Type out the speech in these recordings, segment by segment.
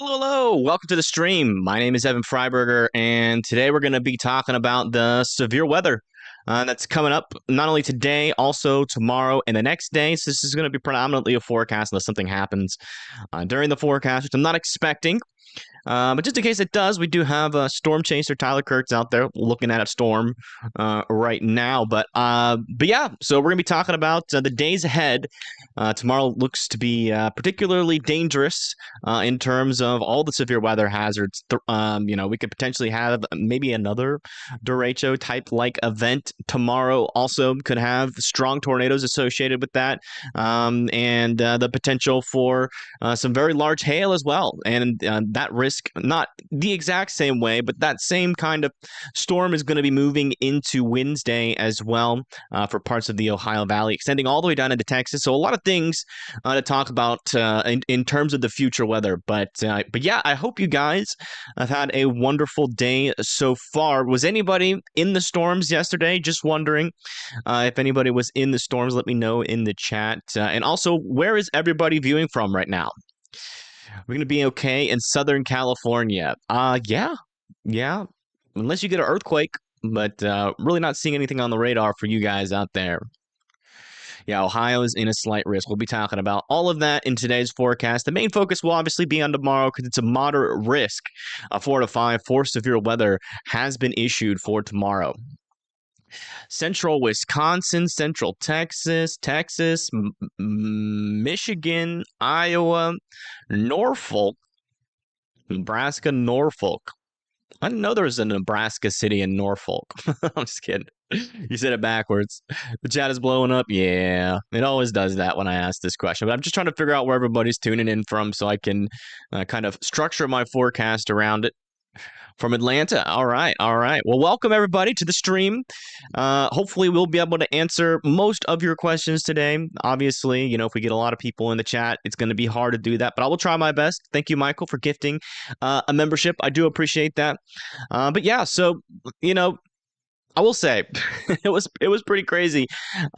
Hello, hello. Welcome to the stream. My name is Evan Freiberger, and today we're going to be talking about the severe weather that's coming up not only today, also tomorrow and the next day. So this is going to be predominantly a forecast unless something happens during the forecast, which I'm not expecting. But just in case it does, we do have a storm chaser Tyler Kurtz out there looking at a storm right now. But yeah, so we're gonna be talking about the days ahead. Tomorrow looks to be particularly dangerous in terms of all the severe weather hazards. We could potentially have maybe another derecho type like event tomorrow. Also, could have strong tornadoes associated with that, and the potential for some very large hail as well, and that risk not the exact same way, but that same kind of storm is going to be moving into Wednesday as well for parts of the Ohio Valley, extending all the way down into Texas. So a lot of things to talk about in terms of the future weather. But yeah, I hope you guys have had a wonderful day so far. Was anybody in the storms yesterday? Just wondering if anybody was in the storms. Let me know in the chat. And also, where is everybody viewing from right now? We're gonna be okay in Southern California. Yeah. Unless you get an earthquake, but really not seeing anything on the radar for you guys out there. Yeah, Ohio is in a slight risk. We'll be talking about all of that in today's forecast. The main focus will obviously be on tomorrow because it's a moderate risk. A 4 to 5 for severe weather has been issued for tomorrow. Central Wisconsin, Central Texas, Michigan, Iowa, Norfolk, Nebraska, Norfolk. I didn't know there was a Nebraska city in Norfolk. I'm just kidding. You said it backwards. The chat is blowing up. Yeah, it always does that when I ask this question. But I'm just trying to figure out where everybody's tuning in from so I can kind of structure my forecast around it. From Atlanta. All right. Well, welcome everybody to the stream. Hopefully, we'll be able to answer most of your questions today. Obviously, if we get a lot of people in the chat, it's going to be hard to do that, but I will try my best. Thank you, Michael, for gifting a membership. I do appreciate that. But yeah, so I will say it was pretty crazy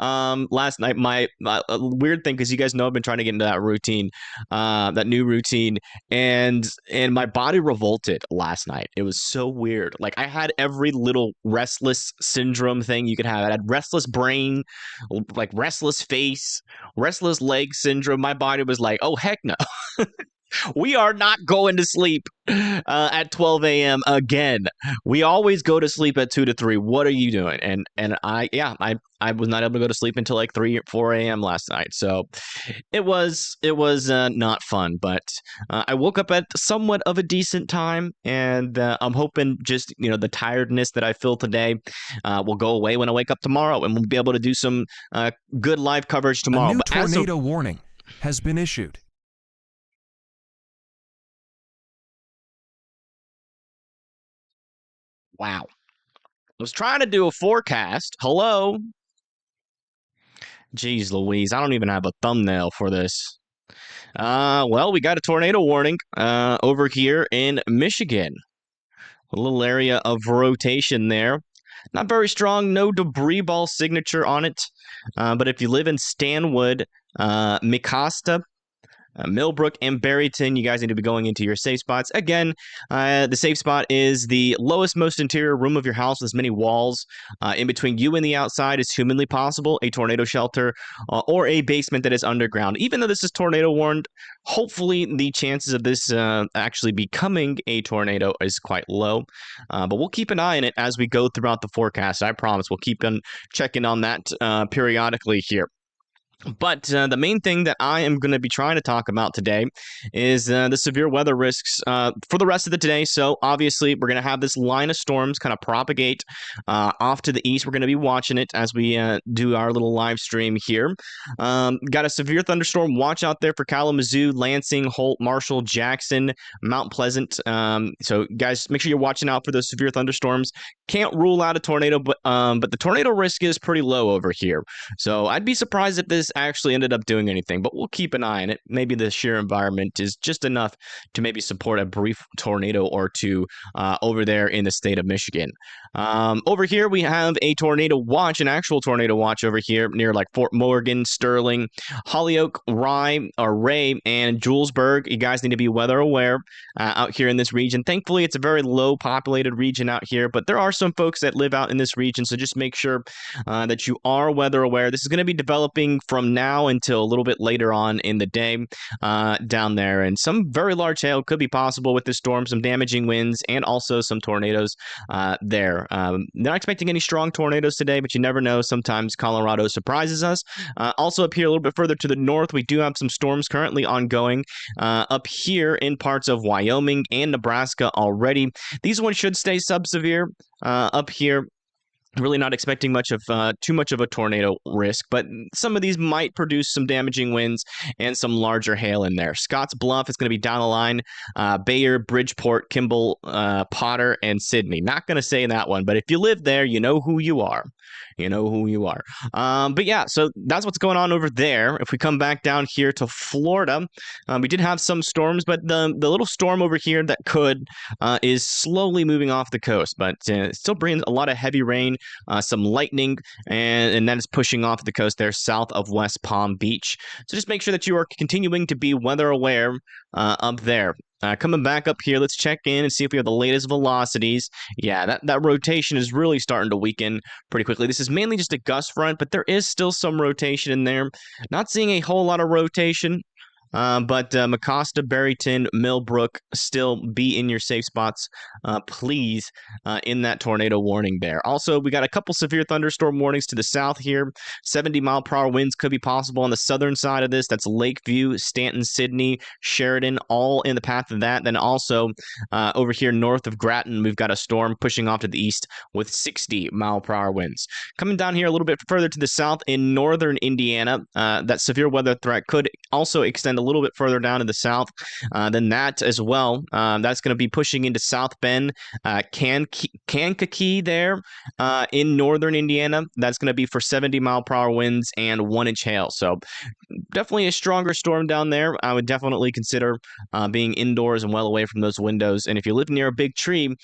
last night. My weird thing, because you guys know I've been trying to get into that routine, that new routine, and my body revolted last night. It was so weird. Like, I had every little restless syndrome thing you could have. I had restless brain, like restless face, restless leg syndrome. My body was like, oh heck no. We are not going to sleep at 12 a.m. again. We always go to sleep at 2 to 3. What are you doing? And I was not able to go to sleep until like 3 or 4 a.m. last night. So it was not fun, but I woke up at somewhat of a decent time, and I'm hoping just the tiredness that I feel today will go away when I wake up tomorrow, and we'll be able to do some good live coverage tomorrow. A new tornado warning has been issued. Wow. I was trying to do a forecast. Hello? Jeez Louise, I don't even have a thumbnail for this. Well, we got a tornado warning over here in Michigan. A little area of rotation there. Not very strong, no debris ball signature on it. But if you live in Stanwood, Mecosta, Millbrook, and Barryton, you guys need to be going into your safe spots. Again, the safe spot is the lowest, most interior room of your house with as many walls in between you and the outside as humanly possible, a tornado shelter, or a basement that is underground. Even though this is tornado warned, hopefully the chances of this actually becoming a tornado is quite low. But we'll keep an eye on it as we go throughout the forecast. I promise we'll keep on checking on that periodically here. But the main thing that I am going to be trying to talk about today is the severe weather risks for the rest of the day. So obviously, we're going to have this line of storms kind of propagate off to the east. We're going to be watching it as we do our little live stream here. Got a severe thunderstorm watch out there for Kalamazoo, Lansing, Holt, Marshall, Jackson, Mount Pleasant. So guys, make sure you're watching out for those severe thunderstorms. Can't rule out a tornado, but the tornado risk is pretty low over here. So I'd be surprised if this actually ended up doing anything, but we'll keep an eye on it. Maybe the sheer environment is just enough to maybe support a brief tornado or two over there in the state of Michigan. Over here, we have a tornado watch, an actual tornado watch over here near like Fort Morgan, Sterling, Holyoke, Ray, and Julesburg. You guys need to be weather aware out here in this region. Thankfully, it's a very low populated region out here, but there are some folks that live out in this region, so just make sure that you are weather aware. This is going to be developing from now until a little bit later on in the day down there, and some very large hail could be possible with this storm, some damaging winds, and also some tornadoes there. Not expecting any strong tornadoes today, but you never know. Sometimes Colorado surprises us. Also up here a little bit further to the north, we do have some storms currently ongoing up here in parts of Wyoming and Nebraska already. These ones should stay sub-severe up here. Really not expecting much of too much of a tornado risk, but some of these might produce some damaging winds and some larger hail in there. Scotts Bluff is going to be down the line. Bayer, Bridgeport, Kimball, Potter, and Sydney. Not going to say that one, but if you live there, you know who you are. You know who you are. But yeah, so that's what's going on over there. If we come back down here to Florida, we did have some storms, but the little storm over here that could is slowly moving off the coast, but it still brings a lot of heavy rain, some lightning, and that is pushing off the coast there south of West Palm Beach. So just make sure that you are continuing to be weather aware up there. Coming back up here, let's check in and see if we have the latest velocities. Yeah, that rotation is really starting to weaken pretty quickly. This is mainly just a gust front, but there is still some rotation in there. Not seeing a whole lot of rotation. But Mecosta, Barrington, Millbrook, still be in your safe spots, please, in that tornado warning there. Also, we got a couple severe thunderstorm warnings to the south here. 70-mile-per-hour winds could be possible on the southern side of this. That's Lakeview, Stanton, Sydney, Sheridan, all in the path of that. Then also over here north of Grattan, we've got a storm pushing off to the east with 60-mile-per-hour winds. Coming down here a little bit further to the south in northern Indiana, that severe weather threat could also extend a little bit further down to the south than that as well. That's going to be pushing into South Bend, Kankakee there in northern Indiana. That's going to be for 70-mile-per-hour winds and 1-inch hail. So definitely a stronger storm down there. I would definitely consider being indoors and well away from those windows. And if you live near a big tree,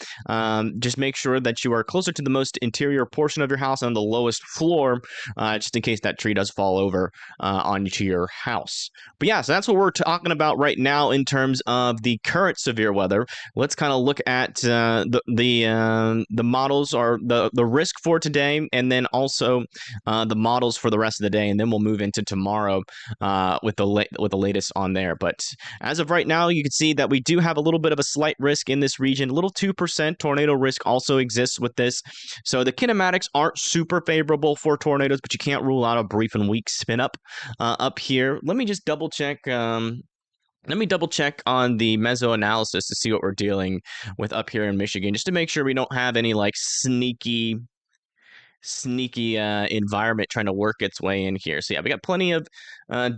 just make sure that you are closer to the most interior portion of your house on the lowest floor, just in case that tree does fall over onto your house. But yeah, so that's what we're talking about right now in terms of the current severe weather. Let's kind of look at the models or the risk for today, and then also the models for the rest of the day, and then we'll move into tomorrow with the latest on there. But as of right now, you can see that we do have a little bit of a slight risk in this region. A little 2% tornado risk also exists with this. So the kinematics aren't super favorable for tornadoes, but you can't rule out a brief and weak spin up here. Let me just double check. Let me double check on the meso analysis to see what we're dealing with up here in Michigan, just to make sure we don't have any like sneaky environment trying to work its way in here. So yeah, we got plenty of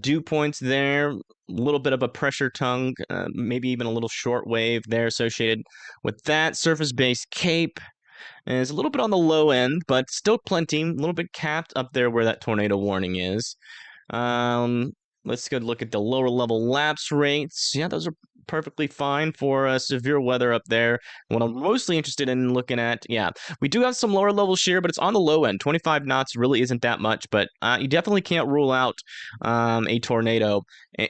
dew points there, a little bit of a pressure tongue, maybe even a little short wave there associated with that. Surface-based cape is a little bit on the low end, but still plenty, a little bit capped up there where that tornado warning is. Let's go look at the lower level lapse rates. Yeah, those are perfectly fine for severe weather up there. What I'm mostly interested in looking at, yeah, we do have some lower level shear, but it's on the low end. 25 knots really isn't that much, but you definitely can't rule out a tornado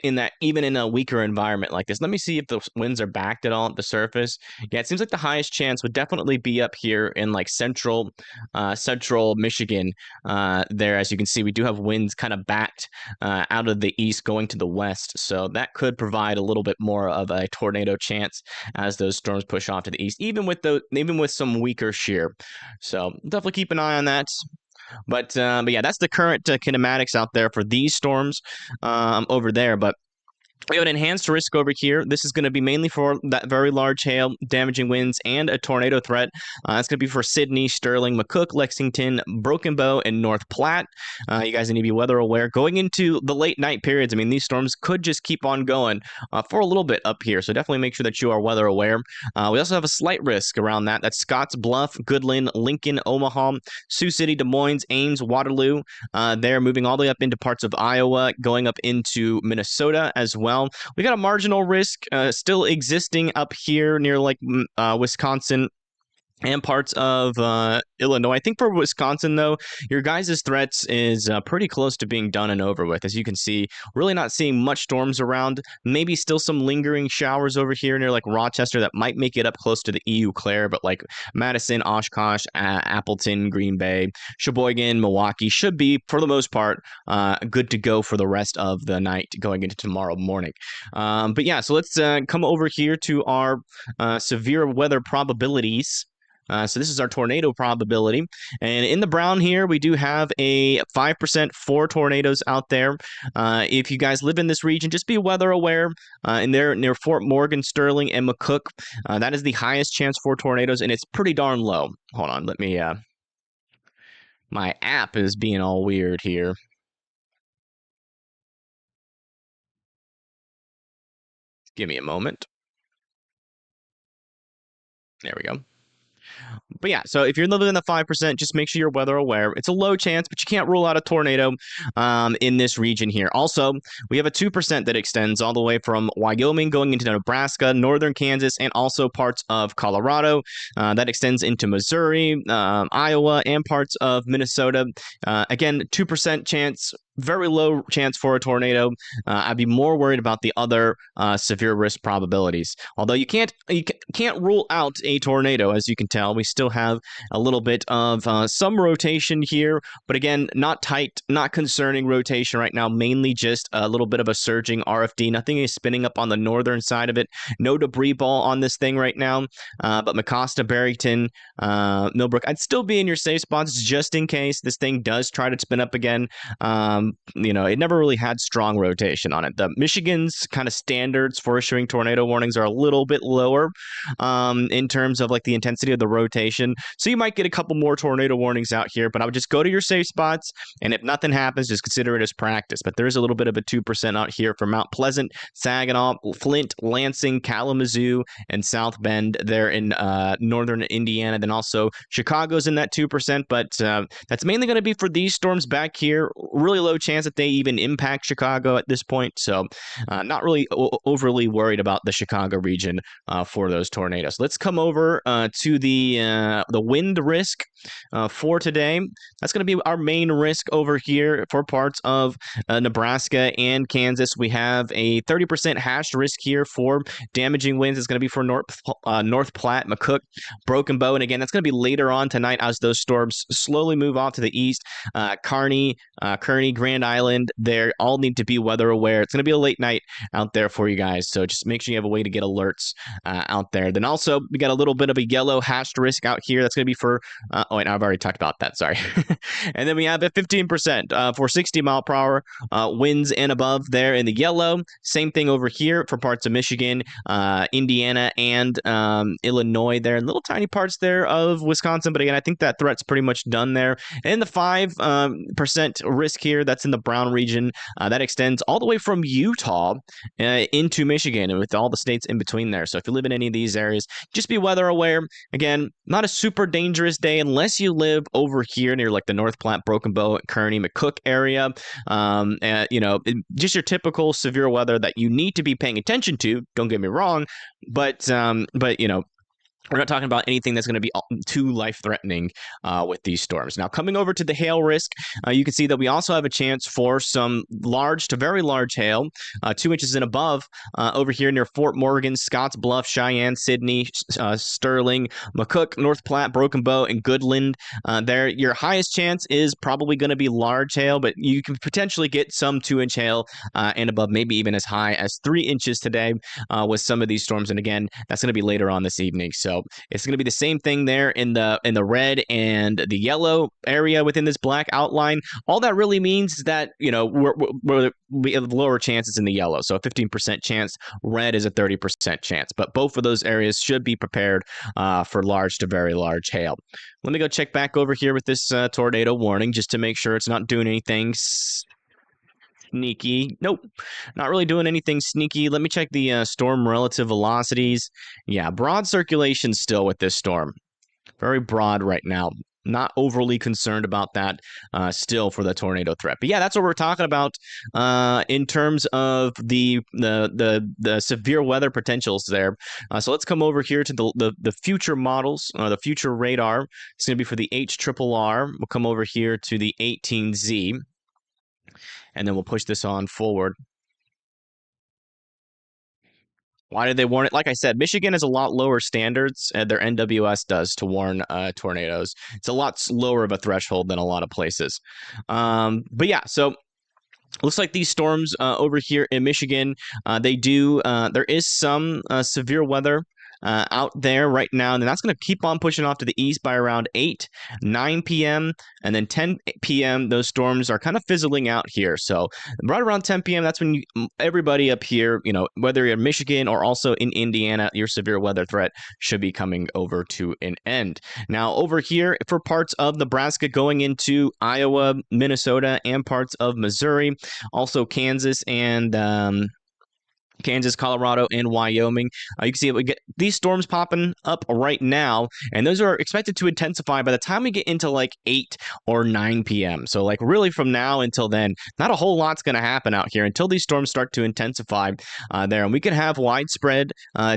in that, even in a weaker environment like this. Let me see if the winds are backed at all at the surface. Yeah, it seems like the highest chance would definitely be up here in like central Michigan. There, as you can see, we do have winds kind of backed out of the east going to the west, so that could provide a little bit more of a tornado chance as those storms push off to the east, even with some weaker shear. So definitely keep an eye on that. But yeah, that's the current kinematics out there for these storms over there. But we have an enhanced risk over here. This is going to be mainly for that very large hail, damaging winds, and a tornado threat. It's going to be for Sydney, Sterling, McCook, Lexington, Broken Bow, and North Platte. You guys need to be weather aware. Going into the late night periods, I mean, these storms could just keep on going for a little bit up here. So definitely make sure that you are weather aware. We also have a slight risk around that. That's Scotts Bluff, Goodland, Lincoln, Omaha, Sioux City, Des Moines, Ames, Waterloo. They're moving all the way up into parts of Iowa, going up into Minnesota as well. We got a marginal risk still existing up here near like Wisconsin and parts of Illinois. I think for Wisconsin, though, your guys' threats is pretty close to being done and over with. As you can see, really not seeing much storms around. Maybe still some lingering showers over here near like Rochester that might make it up close to the Eau Claire, but like Madison, Oshkosh, Appleton, Green Bay, Sheboygan, Milwaukee should be, for the most part, good to go for the rest of the night going into tomorrow morning. But yeah, so let's come over here to our severe weather probabilities. So this is our tornado probability. And in the brown here, we do have a 5% for tornadoes out there. If you guys live in this region, just be weather aware. And they're near Fort Morgan, Sterling, and McCook. That is the highest chance for tornadoes, and it's pretty darn low. Hold on, let me... my app is being all weird here. Give me a moment. There we go. But yeah, so if you're living in the 5%, just make sure you're weather aware. It's a low chance, but you can't rule out a tornado in this region here. Also, we have a 2% that extends all the way from Wyoming going into Nebraska, northern Kansas, and also parts of Colorado. That extends into Missouri, Iowa, and parts of Minnesota. Again, 2% chance. Very low chance for a tornado. I'd be more worried about the other severe risk probabilities. Although you can't rule out a tornado, as you can tell. We still have a little bit of some rotation here, but again, not tight, not concerning rotation right now. Mainly just a little bit of a surging RFD. Nothing is spinning up on the northern side of it. No debris ball on this thing right now. But Mecosta, Barrington, Millbrook, I'd still be in your safe spots just in case this thing does try to spin up again. It never really had strong rotation on it. The Michigan's kind of standards for issuing tornado warnings are a little bit lower in terms of like the intensity of the rotation. So you might get a couple more tornado warnings out here, but I would just go to your safe spots. And if nothing happens, just consider it as practice. But there is a little bit of a 2% out here for Mount Pleasant, Saginaw, Flint, Lansing, Kalamazoo, and South Bend there in northern Indiana. Then also Chicago's in that 2%, but that's mainly going to be for these storms back here. Really low chance that they even impact Chicago at this point. So not really overly worried about the Chicago region for those tornadoes. Let's come over to the wind risk for today. That's going to be our main risk over here for parts of Nebraska and Kansas. We have a 30% hash risk here for damaging winds. It's going to be for North Platte, McCook, Broken Bow. And again, that's going to be later on tonight as those storms slowly move off to the east. Kearney, Grand Island, they all need to be weather aware. It's going to be a late night out there for you guys. So just make sure you have a way to get alerts out there. Then also, we got a little bit of a yellow hashed risk out here. That's going to be for, wait, I've already talked about that. Sorry. And then we have a 15% for 60 mile per hour winds and above there in the yellow. Same thing over here for parts of Michigan, Indiana, and Illinois there. Little tiny parts there of Wisconsin. But again, I think that threat's pretty much done there. And the 5% risk here, that's in the brown region. That extends all the way from Utah into Michigan and with all the states in between there. So if you live in any of these areas, just be weather aware. Again, not a super dangerous day unless you live over here near like the North Platte, Broken Bow, Kearney, McCook area. Just your typical severe weather that you need to be paying attention to. Don't get me wrong, but we're not talking about anything that's going to be too life-threatening with these storms. Now, coming over to the hail risk, you can see that we also have a chance for some large to very large hail, 2 inches and above, over here near Fort Morgan, Scotts Bluff, Cheyenne, Sidney, Sterling, McCook, North Platte, Broken Bow, and Goodland. There, your highest chance is probably going to be large hail, but you can potentially get some 2-inch hail and above, maybe even as high as 3 inches today with some of these storms. And again, that's going to be later on this evening. So it's going to be the same thing there in the red and the yellow area within this black outline. All that really means is that we have lower chances in the yellow. So a 15% chance. Red is a 30% chance. But both of those areas should be prepared for large to very large hail. Let me go check back over here with this tornado warning just to make sure it's not doing anything sneaky. Nope, not really doing anything sneaky. Let me check the storm relative velocities. Yeah, broad circulation still with this storm. Very broad right now. not overly concerned about that still for the tornado threat. But yeah, that's what we're talking about in terms of the severe weather potentials there. So let's come over here to the future models, the future radar. It's going to be for the HRRR. We'll come over here to the 18Z, and then we'll push this on forward. Why did they warn it? Like I said, Michigan has a lot lower standards, their NWS does, to warn tornadoes. It's a lot lower of a threshold than a lot of places. But yeah, so looks like these storms over here in Michigan, there is some severe weather out there right now, and that's going to keep on pushing off to the east by around 8, 9 p.m., and then 10 p.m., those storms are kind of fizzling out here. So right around 10 p.m., that's when everybody up here, whether you're in Michigan or also in Indiana, your severe weather threat should be coming over to an end. Now, over here, for parts of Nebraska going into Iowa, Minnesota, and parts of Missouri, also Kansas and Kansas, Colorado, and Wyoming. You can see we get these storms popping up right now, and those are expected to intensify by the time we get into like 8 or 9 p.m. So like really from now until then, not a whole lot's going to happen out here until these storms start to intensify there. And we could have widespread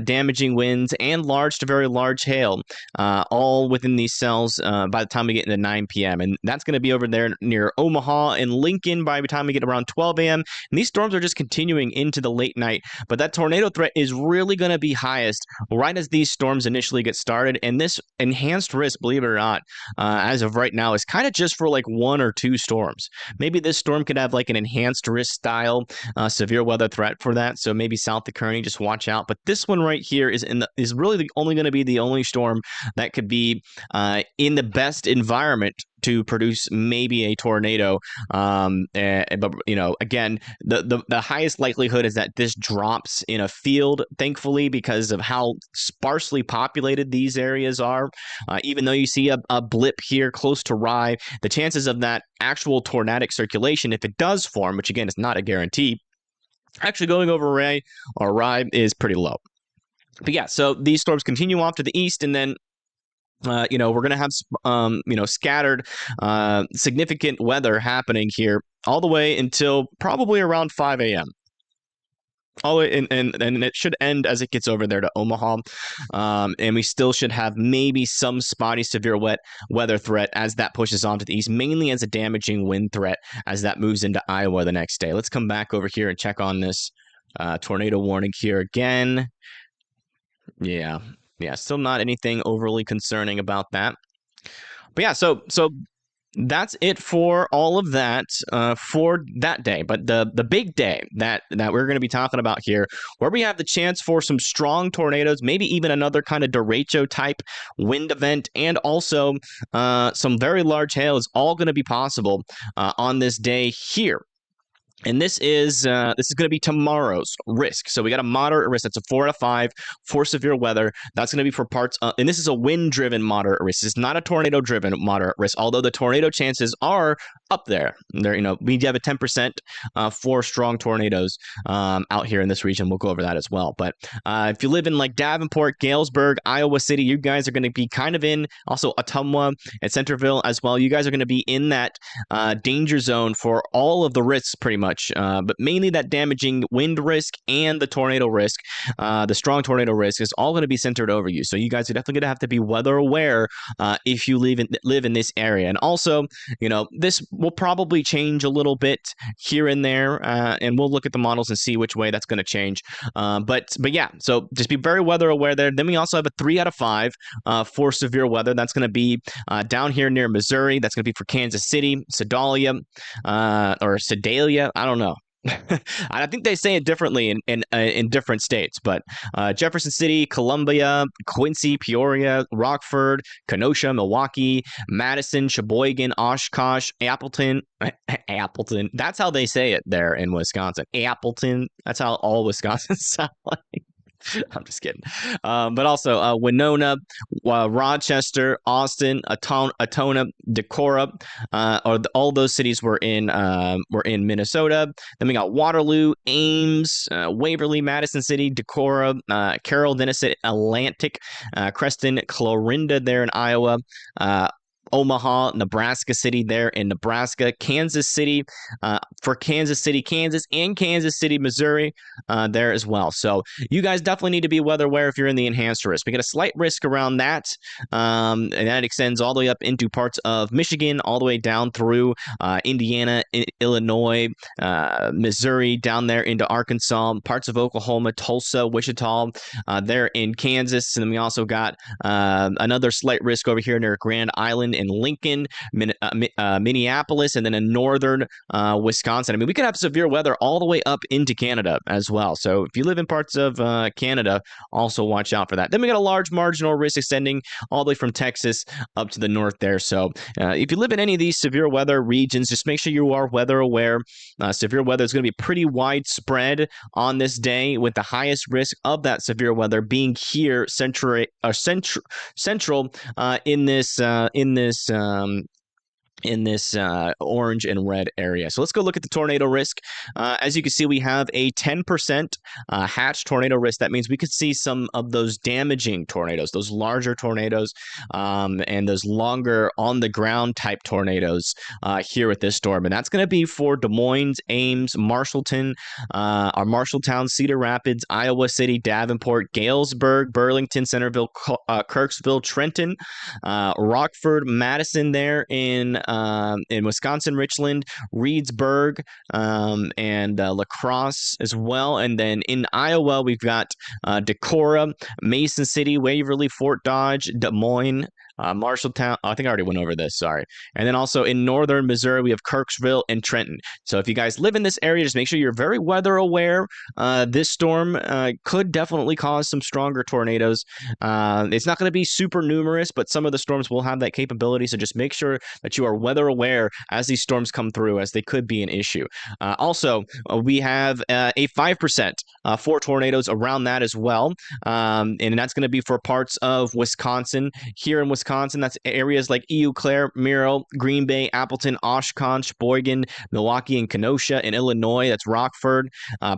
damaging winds and large to very large hail all within these cells by the time we get into 9 p.m. And that's going to be over there near Omaha and Lincoln by the time we get around 12 a.m. And these storms are just continuing into the late night. But that tornado threat is really going to be highest right as these storms initially get started. And this enhanced risk, believe it or not, as of right now, is kind of just for like 1 or 2 storms. Maybe this storm could have like an enhanced risk style severe weather threat for that. So maybe south of Kearney, just watch out. But this one right here is really only going to be the only storm that could be in the best environment to produce maybe a tornado. But again, the highest likelihood is that this drops in a field, thankfully, because of how sparsely populated these areas are. Even though you see a blip here close to Rye, the chances of that actual tornadic circulation, if it does form, which again is not a guarantee, actually going over Rye is pretty low. But yeah, so these storms continue off to the east, and then we're going to have, scattered, significant weather happening here all the way until probably around 5 a.m. All the way, and it should end as it gets over there to Omaha. And we still should have maybe some spotty severe weather threat as that pushes on to the east, mainly as a damaging wind threat as that moves into Iowa the next day. Let's come back over here and check on this tornado warning here again. Yeah, still not anything overly concerning about that. But yeah, so that's it for all of that for that day. But the big day that we're going to be talking about here, where we have the chance for some strong tornadoes, maybe even another kind of derecho type wind event, and also some very large hail is all going to be possible on this day here. And this is going to be tomorrow's risk. So we got a moderate risk. That's a 4 out of 5 for severe weather. That's going to be for parts, and this is a wind-driven moderate risk. It's not a tornado-driven moderate risk, although the tornado chances are up there. We have a 10% for strong tornadoes out here in this region. We'll go over that as well. But if you live in like Davenport, Galesburg, Iowa City, you guys are going to be kind of in, also Ottumwa and Centerville as well. You guys are going to be in that danger zone for all of the risks pretty much. But mainly that damaging wind risk and the tornado risk, the strong tornado risk is all going to be centered over you. So you guys are definitely going to have to be weather aware if you live in this area. And also, this will probably change a little bit here and there, and we'll look at the models and see which way that's going to change. But yeah, so just be very weather aware there. Then we also have a 3 out of 5 for severe weather. That's going to be down here near Missouri. That's going to be for Kansas City, Sedalia, or Sedalia. I don't know. I think they say it differently in different states, but Jefferson City, Columbia, Quincy, Peoria, Rockford, Kenosha, Milwaukee, Madison, Sheboygan, Oshkosh, Appleton. That's how they say it there in Wisconsin. Appleton. That's how all Wisconsin sound like. I'm just kidding. But also Winona, Rochester, Austin, Atona, Decorah, all those cities were in Minnesota. Then we got Waterloo, Ames, Waverly, Madison City, Decorah, Carroll, Denison, Atlantic, Creston, Clorinda there in Iowa. Omaha, Nebraska City there in Nebraska, Kansas City for Kansas City, Kansas, and Kansas City, Missouri there as well. So you guys definitely need to be weather aware if you're in the enhanced risk. We get a slight risk around that, and that extends all the way up into parts of Michigan, all the way down through Indiana, Illinois, Missouri, down there into Arkansas, parts of Oklahoma, Tulsa, Wichita, there in Kansas. And then we also got another slight risk over here near Grand Island in Lincoln, Minneapolis, and then in northern Wisconsin. I mean, we could have severe weather all the way up into Canada as well. So if you live in parts of Canada, also watch out for that. Then we got a large marginal risk extending all the way from Texas up to the north there. So if you live in any of these severe weather regions, just make sure you are weather aware. Severe weather is going to be pretty widespread on this day, with the highest risk of that severe weather being here central in this orange and red area. So let's go look at the tornado risk. As you can see, we have a 10% hatch tornado risk. That means we could see some of those damaging tornadoes, those larger tornadoes, and those longer on-the-ground type tornadoes here with this storm. And that's going to be for Des Moines, Ames, Marshalltown, Cedar Rapids, Iowa City, Davenport, Galesburg, Burlington, Centerville, Kirksville, Trenton, Rockford, Madison there in Wisconsin, Richland, Reedsburg, and La Crosse as well. And then in Iowa, we've got Decorah, Mason City, Waverly, Fort Dodge, Des Moines, Marshalltown. Oh, I think I already went over this. Sorry. And then also in northern Missouri, we have Kirksville and Trenton. So if you guys live in this area, just make sure you're very weather aware. This storm could definitely cause some stronger tornadoes. It's not going to be super numerous, but some of the storms will have that capability. So just make sure that you are weather aware as these storms come through, as they could be an issue. Also, we have a 5% for tornadoes around that as well. And that's going to be for parts of Wisconsin. Here in Wisconsin, that's areas like Eau Claire, Miro, Green Bay, Appleton, Oshkosh, Sheboygan, Milwaukee, and Kenosha. In Illinois, that's Rockford,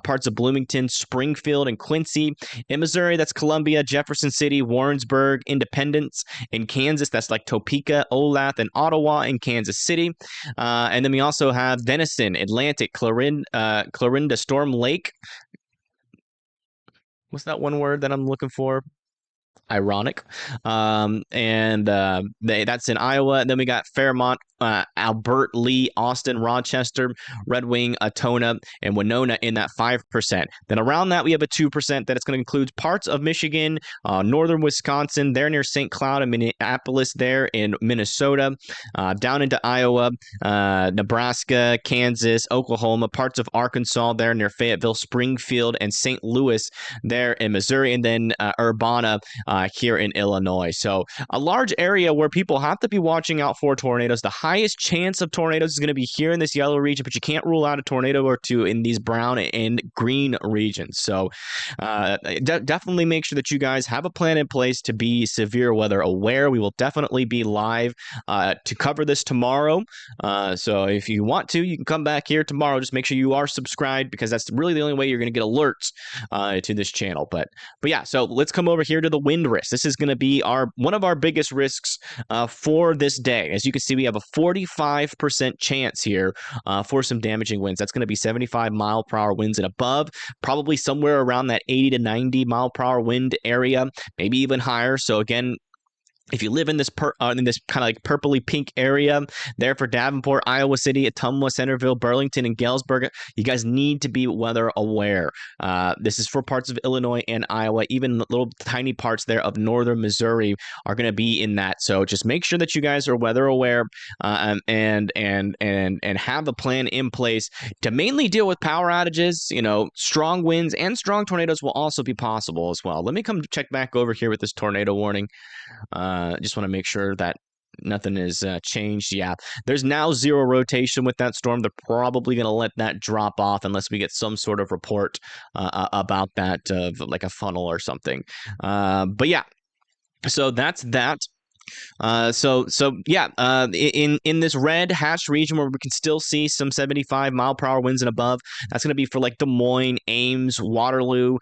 parts of Bloomington, Springfield, and Quincy. In Missouri, that's Columbia, Jefferson City, Warrensburg, Independence. In Kansas, that's like Topeka, Olathe, and Ottawa, in Kansas City. And then we also have Denison, Atlantic, Clarinda, Storm Lake. What's that one word that I'm looking for? Ironic. That's in Iowa. And then we got Fairmont, Albert, Lee, Austin, Rochester, Red Wing, Atona, and Winona in that 5%. Then around that, we have a 2% that it's going to include parts of Michigan, northern Wisconsin, there near St. Cloud and Minneapolis, there in Minnesota, down into Iowa, Nebraska, Kansas, Oklahoma, parts of Arkansas, there near Fayetteville, Springfield, and St. Louis, there in Missouri, and then Urbana, here in Illinois. So a large area where people have to be watching out for tornadoes. The highest chance of tornadoes is going to be here in this yellow region, but you can't rule out a tornado or two in these brown and green regions. So definitely make sure that you guys have a plan in place to be severe weather aware. We will definitely be live to cover this tomorrow. So if you want to, you can come back here tomorrow. Just make sure you are subscribed, because that's really the only way you're going to get alerts to this channel. But yeah, so let's come over here to the wind risk. This is going to be one of our biggest risks for this day. As you can see, we have a 45% chance here for some damaging winds. That's going to be 75-mile-per-hour winds and above, probably somewhere around that 80 to 90-mile-per-hour wind area, maybe even higher. So again, if you live in this kind of like purpley pink area there for Davenport, Iowa City, Ottumwa, Centerville, Burlington, and Galesburg, you guys need to be weather aware. This is for parts of Illinois and Iowa. Even little tiny parts there of northern Missouri are going to be in that. So just make sure that you guys are weather aware and have a plan in place to mainly deal with power outages. You know, strong winds and strong tornadoes will also be possible as well. Let me come check back over here with this tornado warning. Just want to make sure that nothing is changed. Yeah, there's now zero rotation with that storm. They're probably going to let that drop off unless we get some sort of report about that, like a funnel or something. But yeah, so that's that. In this red hash region where we can still see some 75-mile-per-hour winds and above, that's going to be for like Des Moines, Ames, Waterloo,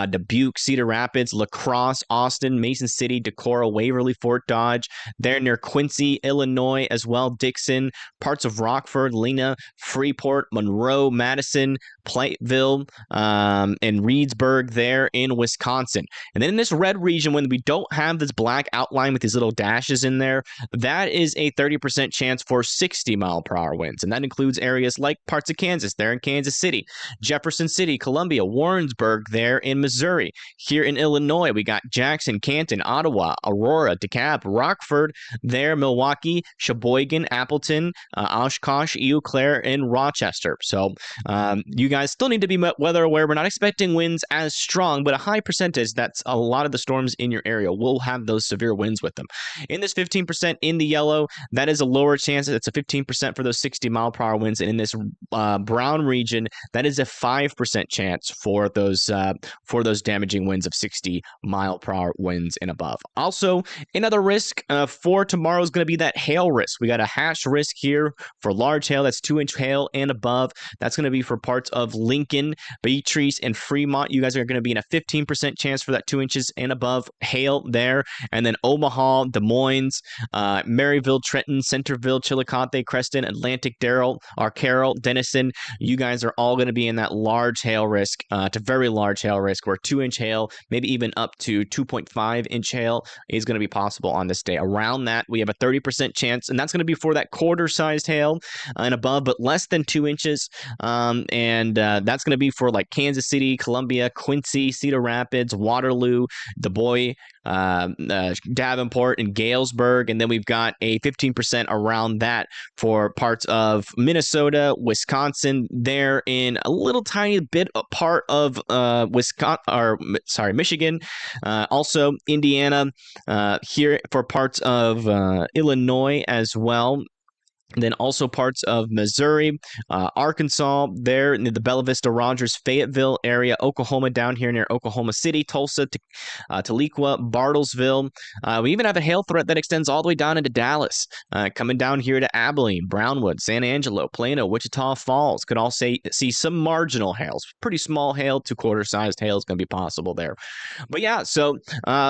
Dubuque, Cedar Rapids, La Crosse, Austin, Mason City, Decorah, Waverly, Fort Dodge. They're near Quincy, Illinois as well, Dixon, parts of Rockford, Lena, Freeport, Monroe, Madison, Platteville, and Reedsburg there in Wisconsin. And then in this red region, when we don't have this black outline with these little dashes in there, that is a 30% chance for 60-mile-per-hour winds. And that includes areas like parts of Kansas, there in Kansas City, Jefferson City, Columbia, Warrensburg there in Missouri. Here in Illinois, we got Jackson, Canton, Ottawa, Aurora, DeKalb, Rockford there, Milwaukee, Sheboygan, Appleton, Oshkosh, Eau Claire, and Rochester. So you guys still need to be weather aware. We're not expecting winds as strong, but a high percentage, that's a lot of the storms in your area will have those severe winds with them. In this 15% in the yellow, that is a lower chance. It's a 15% for those 60-mile-per-hour winds. And in this brown region, that is a 5% chance for those damaging winds of 60-mile-per-hour winds and above. Also, another risk for tomorrow is going to be that hail risk. We got a hash risk here for large hail. That's 2-inch hail and above. That's going to be for parts of Lincoln, Beatrice, and Fremont. You guys are going to be in a 15% chance for that 2 inches and above hail there. And then Omaha, Des Moines, Maryville, Trenton, Centerville, Chillicothe, Creston, Atlantic, Carroll, Denison. You guys are all going to be in that large hail risk, to very large hail risk, where 2-inch hail, maybe even up to 2.5-inch hail is going to be possible on this day. Around that, we have a 30% chance, and that's going to be for that quarter-sized hail and above, but less than 2 inches. That's going to be for like Kansas City, Columbia, Quincy, Cedar Rapids, Waterloo, Du Bois, Davenport, and Galesburg. And then we've got a 15% around that for parts of Minnesota, Wisconsin, there in a little tiny bit a part of Michigan, also Indiana, here for parts of Illinois as well. And then also parts of Missouri, Arkansas, there in the Bella Vista, Rogers, Fayetteville area, Oklahoma down here near Oklahoma City, Tulsa, Tahlequah, Bartlesville. We even have a hail threat that extends all the way down into Dallas, coming down here to Abilene, Brownwood, San Angelo, Plano, Wichita Falls. Could all see some marginal hails. Pretty small hail to quarter-sized hail is going to be possible there. But yeah, so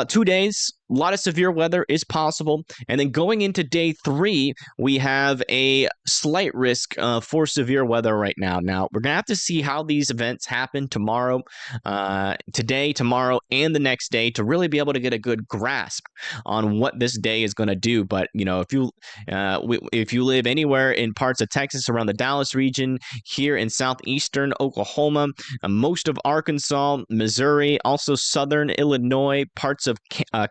2 days. A lot of severe weather is possible. And then going into day 3, we have a slight risk for severe weather right now. Now, we're going to have to see how these events happen tomorrow, today, tomorrow, and the next day to really be able to get a good grasp on what this day is going to do. But, you know, if you live anywhere in parts of Texas, around the Dallas region, here in southeastern Oklahoma, most of Arkansas, Missouri, also southern Illinois, parts of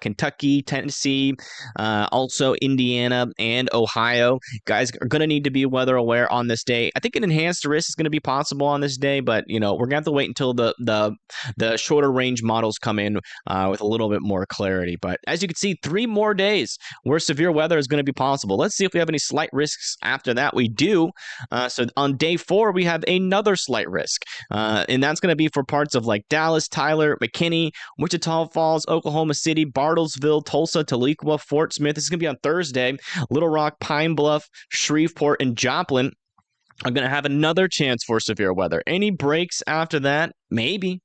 Kentucky, Tennessee, also Indiana and Ohio. Guys are going to need to be weather aware on this day. I think an enhanced risk is going to be possible on this day, but you know, we're going to have to wait until the shorter range models come in with a little bit more clarity. But as you can see, 3 more days where severe weather is going to be possible. Let's see if we have any slight risks after that. We do. So on day 4, we have another slight risk, and that's going to be for parts of like Dallas, Tyler, McKinney, Wichita Falls, Oklahoma City, Bartlesville, Tulsa, Tahlequah, Fort Smith. This is going to be on Thursday. Little Rock, Pine Bluff, Shreveport, and Joplin are going to have another chance for severe weather. Any breaks after that? Maybe.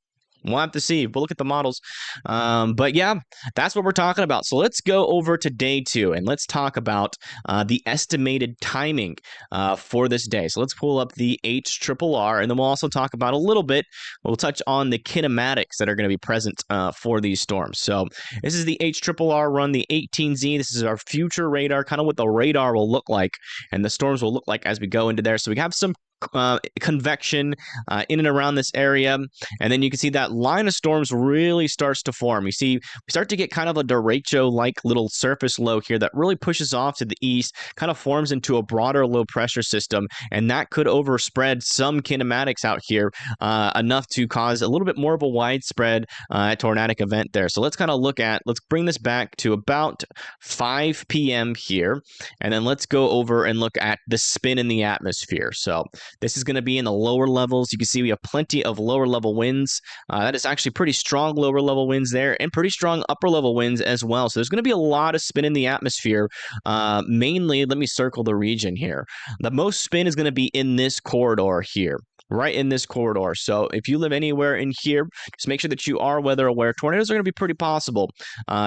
We'll have to see. We'll look at the models. But yeah, that's what we're talking about. So let's go over to day 2 and let's talk about the estimated timing for this day. So let's pull up the HRRR, and then we'll also talk about a little bit. We'll touch on the kinematics that are going to be present for these storms. So this is the HRRR run, the 18Z. This is our future radar, kind of what the radar will look like and the storms will look like as we go into there. So we have some convection in and around this area, and then you can see that line of storms really starts to form. You see, we start to get kind of a derecho-like little surface low here that really pushes off to the east, kind of forms into a broader low pressure system, and that could overspread some kinematics out here enough to cause a little bit more of a widespread tornadic event there. So let's bring this back to about 5 p.m. here, and then let's go over and look at the spin in the atmosphere. So This is going to be in the lower levels. You can see we have plenty of lower level winds. That is actually pretty strong lower level winds there, and pretty strong upper level winds as well. So there's going to be a lot of spin in the atmosphere. Mainly, let me circle the region here. The most spin is going to be in this corridor here, right in this corridor. So if you live anywhere in here, just make sure that you are weather aware. Tornadoes are going to be pretty possible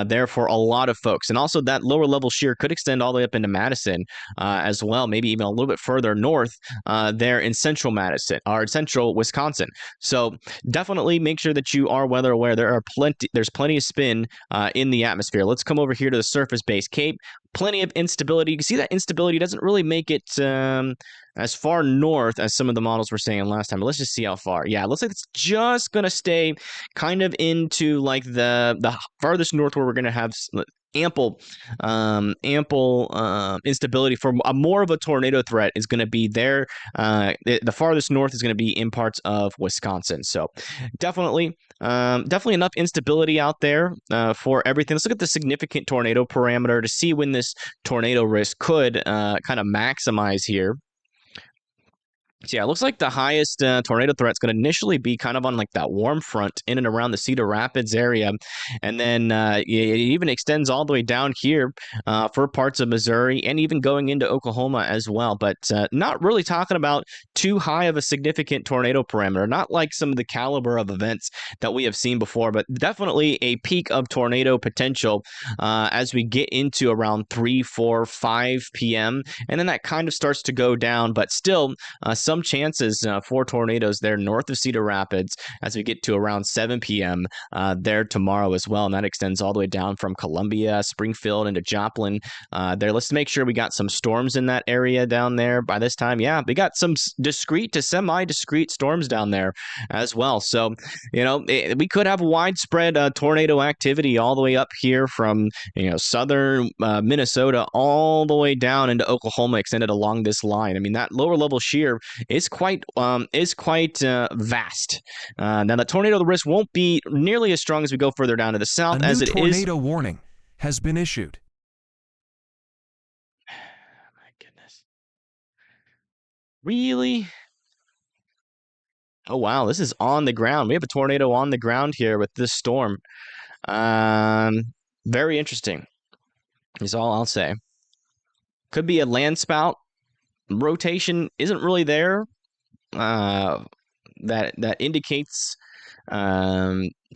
there for a lot of folks. And also that lower level shear could extend all the way up into Madison as well, maybe even a little bit further north there in central Madison or central Wisconsin. So definitely make sure that you are weather aware. There's plenty of spin in the atmosphere. Let's come over here to the surface base cape. Plenty of instability. You can see that instability doesn't really make it as far north as some of the models were saying last time. But let's just see how far. Yeah, it looks like it's just going to stay kind of into like the farthest north where we're going to have ample instability for more of a tornado threat is going to be there. The farthest north is going to be in parts of Wisconsin. So definitely enough instability out there for everything. Let's look at the significant tornado parameter to see when this tornado risk could kind of maximize here. So yeah, it looks like the highest tornado threat is going to initially be kind of on like that warm front in and around the Cedar Rapids area. And then it even extends all the way down here for parts of Missouri and even going into Oklahoma as well. But not really talking about too high of a significant tornado parameter, not like some of the caliber of events that we have seen before, but definitely a peak of tornado potential as we get into around 3, 4, 5 p.m. And then that kind of starts to go down, but still some chances for tornadoes there north of Cedar Rapids as we get to around 7 p.m. There tomorrow as well. And that extends all the way down from Columbia, Springfield, into Joplin there. Let's make sure we got some storms in that area down there by this time. Yeah, we got some discrete to semi-discrete storms down there as well. So, we could have widespread tornado activity all the way up here from, southern Minnesota all the way down into Oklahoma, extended along this line. I mean, that lower level shear is quite vast. Now, the tornado risk won't be nearly as strong as we go further down to the south as it is. A new tornado warning has been issued. My goodness. Really? Oh, wow. This is on the ground. We have a tornado on the ground here with this storm. Very interesting is all I'll say. Could be a land spout. Rotation isn't really there. That indicates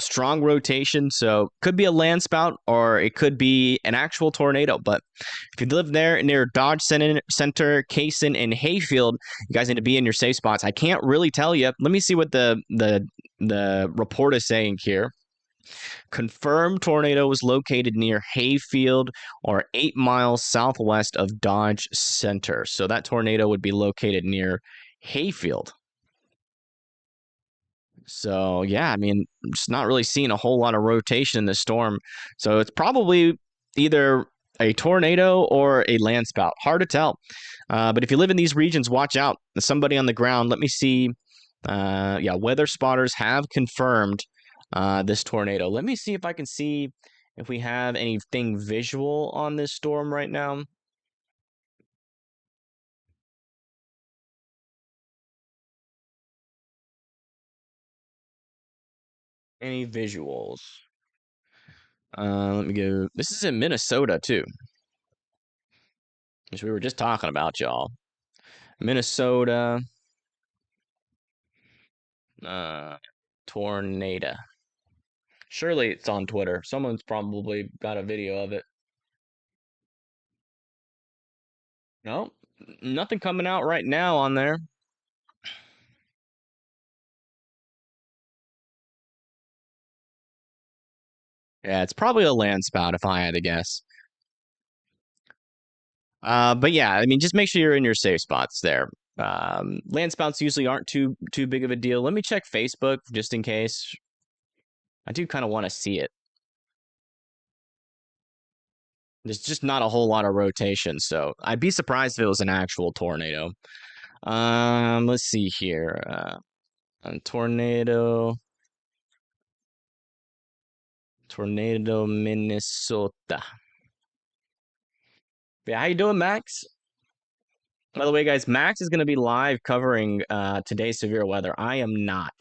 strong rotation. So could be a land spout or it could be an actual tornado. But if you live there near Dodge Center, Kaysen, and Hayfield, you guys need to be in your safe spots. I can't really tell you. Let me see what the report is saying here. Confirmed tornado was located near Hayfield or 8 miles southwest of Dodge Center. So that tornado would be located near Hayfield. So, yeah, I mean, just not really seeing a whole lot of rotation in this storm. So it's probably either a tornado or a land spout. Hard to tell. But if you live in these regions, watch out. There's somebody on the ground. Let me see. Weather spotters have confirmed this tornado. Let me see if I can see if we have anything visual on this storm right now. Any visuals? Let me go. This is in Minnesota too, which we were just talking about, y'all. Minnesota tornado. Surely it's on Twitter. Someone's probably got a video of it. No, nothing coming out right now on there. Yeah, it's probably a land spout if I had to guess. But yeah, I mean, just make sure you're in your safe spots there. Land spouts usually aren't too big of a deal. Let me check Facebook just in case. I do kind of want to see it. There's just not a whole lot of rotation, so I'd be surprised if it was an actual tornado. Let's see here. Tornado, Minnesota. Yeah, how you doing, Max? By the way, guys, Max is going to be live covering today's severe weather. I am not.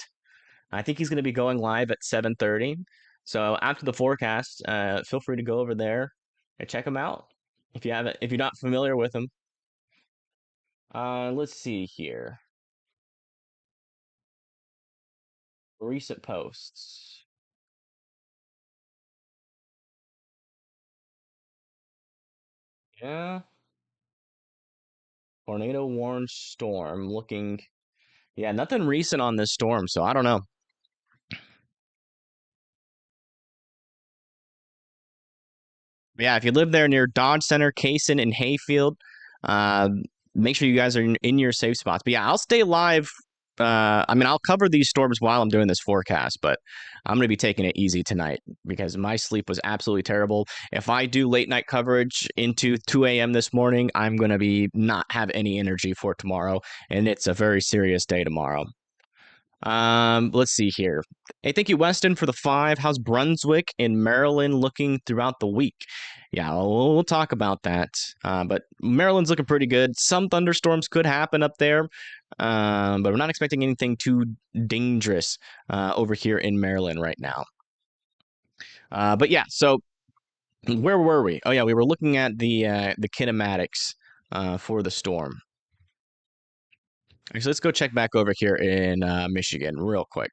I think he's going to be going live at 7:30. So after the forecast, feel free to go over there and check him out if you haven't, if you're not familiar with him. Let's see here. Recent posts. Yeah. Tornado warned storm looking. Yeah, nothing recent on this storm, so I don't know. But yeah, if you live there near Dodge Center, Kaysen, and Hayfield, uh, make sure you guys are in your safe spots. But yeah, I'll stay live. I mean, I'll cover these storms while I'm doing this forecast, but I'm going to be taking it easy tonight because my sleep was absolutely terrible. If I do late night coverage into 2 a.m. this morning, I'm going to be not have any energy for tomorrow, and it's a very serious day tomorrow. Let's see here. Hey, thank you, Weston, for the 5. How's Brunswick and Maryland looking throughout the week? Yeah, we'll talk about that. But Maryland's looking pretty good. Some thunderstorms could happen up there, but we're not expecting anything too dangerous over here in Maryland right now. But yeah, so where were we? Oh yeah, we were looking at the kinematics for the storm. Actually, let's go check back over here in Michigan real quick.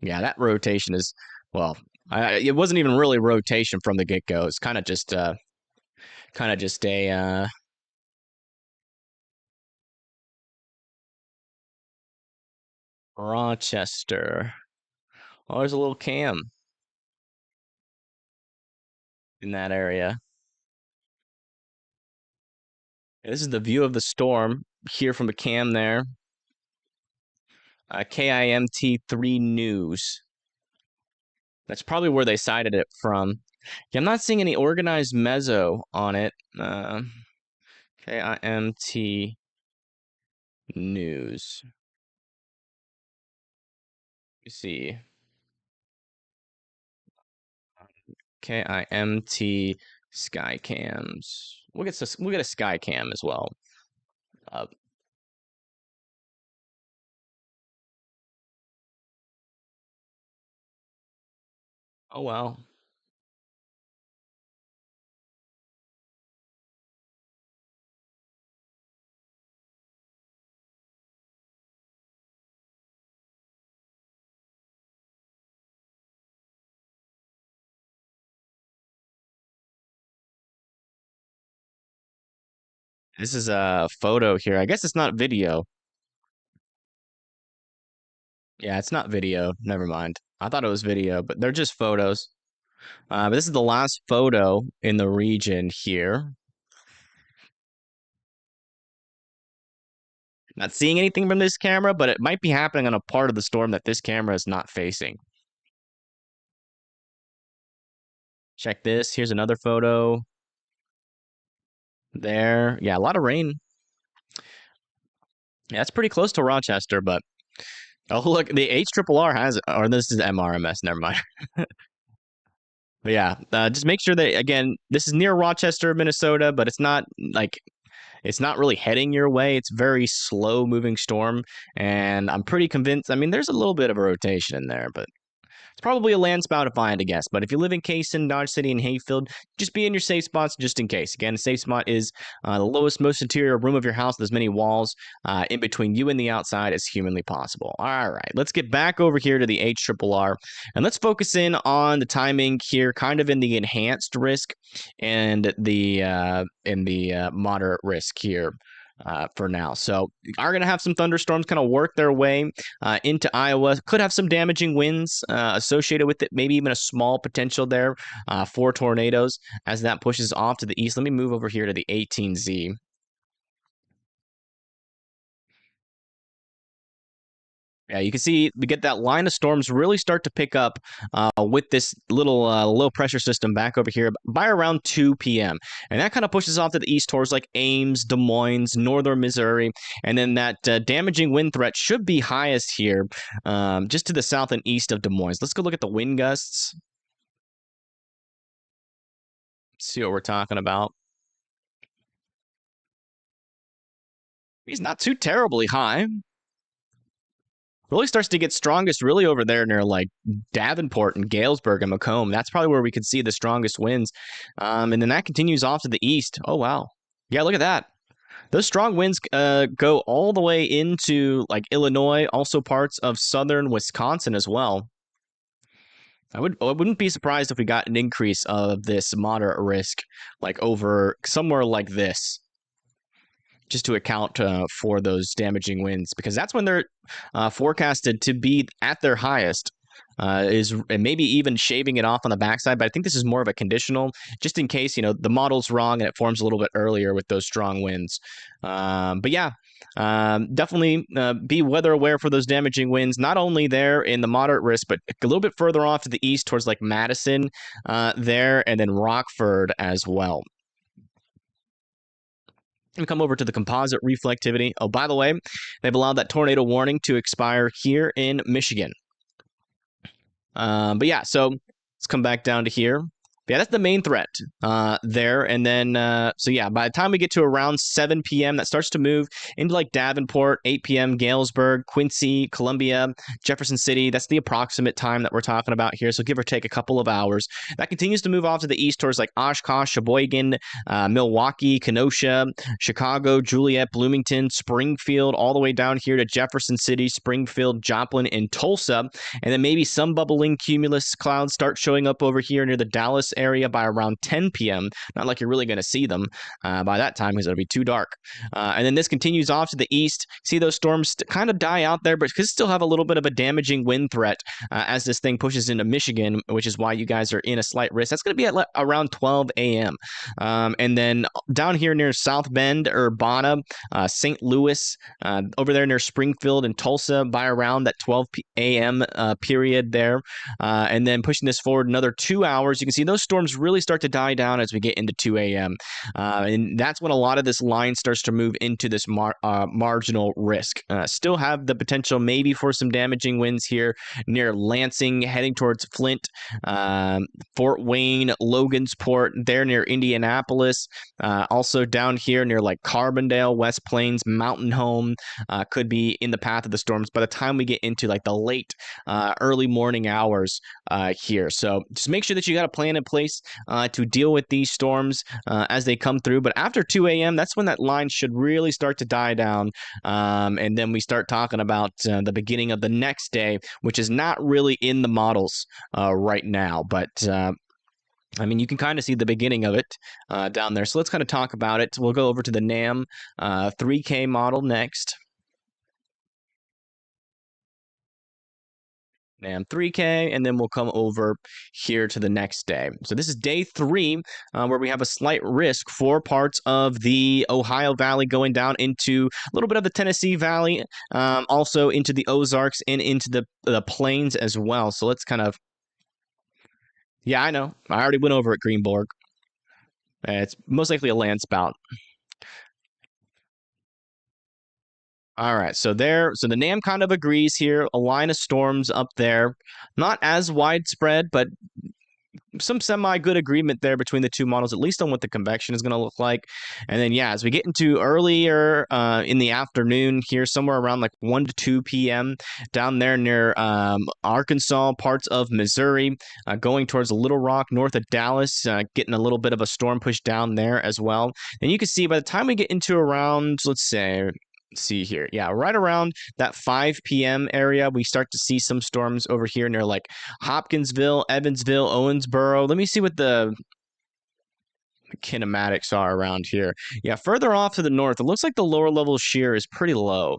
Yeah, that rotation is, well, it wasn't even really rotation from the get go. It's kind of just a Rochester. Oh, there's a little cam in that area. This is the view of the storm here from the cam there. KIMT3 News. That's probably where they cited it from. Yeah, I'm not seeing any organized mezzo on it. KIMT News. You see. KIMT Skycams. We'll get a Skycam as well. Uh, oh well. This is a photo here. I guess it's not video. Yeah, it's not video. Never mind. I thought it was video, but they're just photos. But this is the last photo in the region here. Not seeing anything from this camera, but it might be happening on a part of the storm that this camera is not facing. Check this. Here's another photo. There. Yeah, a lot of rain. Yeah, it's pretty close to Rochester, but oh look, the HRRR has, or this is MRMS. Never mind. But yeah, just make sure that again, this is near Rochester, Minnesota, but it's not like it's not really heading your way. It's very slow moving storm, and I'm pretty convinced. I mean, there's a little bit of a rotation in there, but it's probably a land spout if I had to guess. But if you live in Kaysen, Dodge City, and Hayfield, just be in your safe spots just in case. Again, a safe spot is the lowest, most interior room of your house with as many walls in between you and the outside as humanly possible. All right, let's get back over here to the HRRR, and let's focus in on the timing here, kind of in the enhanced risk and the moderate risk here. For now. So are going to have some thunderstorms kind of work their way into Iowa. Could have some damaging winds associated with it, maybe even a small potential there for tornadoes as that pushes off to the east. Let me move over here to the 18Z. Yeah, you can see we get that line of storms really start to pick up with this little low pressure system back over here by around 2 p.m. And that kind of pushes off to the east towards like Ames, Des Moines, northern Missouri. And then that damaging wind threat should be highest here just to the south and east of Des Moines. Let's go look at the wind gusts. See what we're talking about. He's not too terribly high. Really starts to get strongest really over there near like Davenport and Galesburg and Macomb. That's probably where we could see the strongest winds. And then that continues off to the east. Oh, wow. Yeah, look at that. Those strong winds go all the way into like Illinois, also parts of southern Wisconsin as well. I wouldn't be surprised if we got an increase of this moderate risk, like over somewhere like this, just to account for those damaging winds, because that's when they're forecasted to be at their highest. And maybe even shaving it off on the backside, but I think this is more of a conditional, just in case the model's wrong and it forms a little bit earlier with those strong winds. But yeah, definitely be weather aware for those damaging winds. Not only there in the moderate risk, but a little bit further off to the east towards like Madison, there, and then Rockford as well. We come over to the composite reflectivity. Oh, by the way, they've allowed that tornado warning to expire here in Michigan. But yeah, so let's come back down to here. Yeah, that's the main threat there. And then, so yeah, by the time we get to around 7 p.m., that starts to move into like Davenport, 8 p.m., Galesburg, Quincy, Columbia, Jefferson City. That's the approximate time that we're talking about here. So give or take a couple of hours. That continues to move off to the east towards like Oshkosh, Sheboygan, Milwaukee, Kenosha, Chicago, Juliet, Bloomington, Springfield, all the way down here to Jefferson City, Springfield, Joplin, and Tulsa. And then maybe some bubbling cumulus clouds start showing up over here near the Dallas area by around 10 p.m. Not like you're really going to see them by that time because it'll be too dark. And then this continues off to the east. See those storms kind of die out there, but could still have a little bit of a damaging wind threat as this thing pushes into Michigan, which is why you guys are in a slight risk. That's going to be at around 12 a.m. And then down here near South Bend, Urbana, St. Louis, over there near Springfield and Tulsa by around that 12 a.m. Period there. And then pushing this forward another 2 hours, you can see those storms really start to die down as we get into 2 a.m. And that's when a lot of this line starts to move into this marginal risk. Still have the potential maybe for some damaging winds here near Lansing, heading towards Flint, Fort Wayne, Logansport, there near Indianapolis. Also down here near like Carbondale, West Plains, Mountain Home could be in the path of the storms by the time we get into like the late early morning hours here. So just make sure that you got a plan in place to deal with these storms as they come through. But after 2 a.m., that's when that line should really start to die down. And then we start talking about the beginning of the next day, which is not really in the models right now. But I mean, you can kind of see the beginning of it down there. So let's kind of talk about it. We'll go over to the NAM 3K model next. NAM 3K, and then we'll come over here to the next day. So this is day 3, where we have a slight risk for parts of the Ohio Valley going down into a little bit of the Tennessee Valley, also into the Ozarks and into the plains as well. So let's kind of, yeah, I know. I already went over it, Greenborg. It's most likely a land spout. All right, so the NAM kind of agrees here. A line of storms up there, not as widespread, but some semi-good agreement there between the two models, at least on what the convection is going to look like. And then, yeah, as we get into earlier in the afternoon here, somewhere around like 1 to 2 p.m., down there near Arkansas, parts of Missouri, going towards Little Rock, north of Dallas, getting a little bit of a storm push down there as well. And you can see by the time we get into around, let's see here. Yeah, right around that 5 p.m. area, we start to see some storms over here near like Hopkinsville, Evansville, Owensboro. Let me see what the kinematics are around here. Yeah, further off to the north, it looks like the lower level shear is pretty low.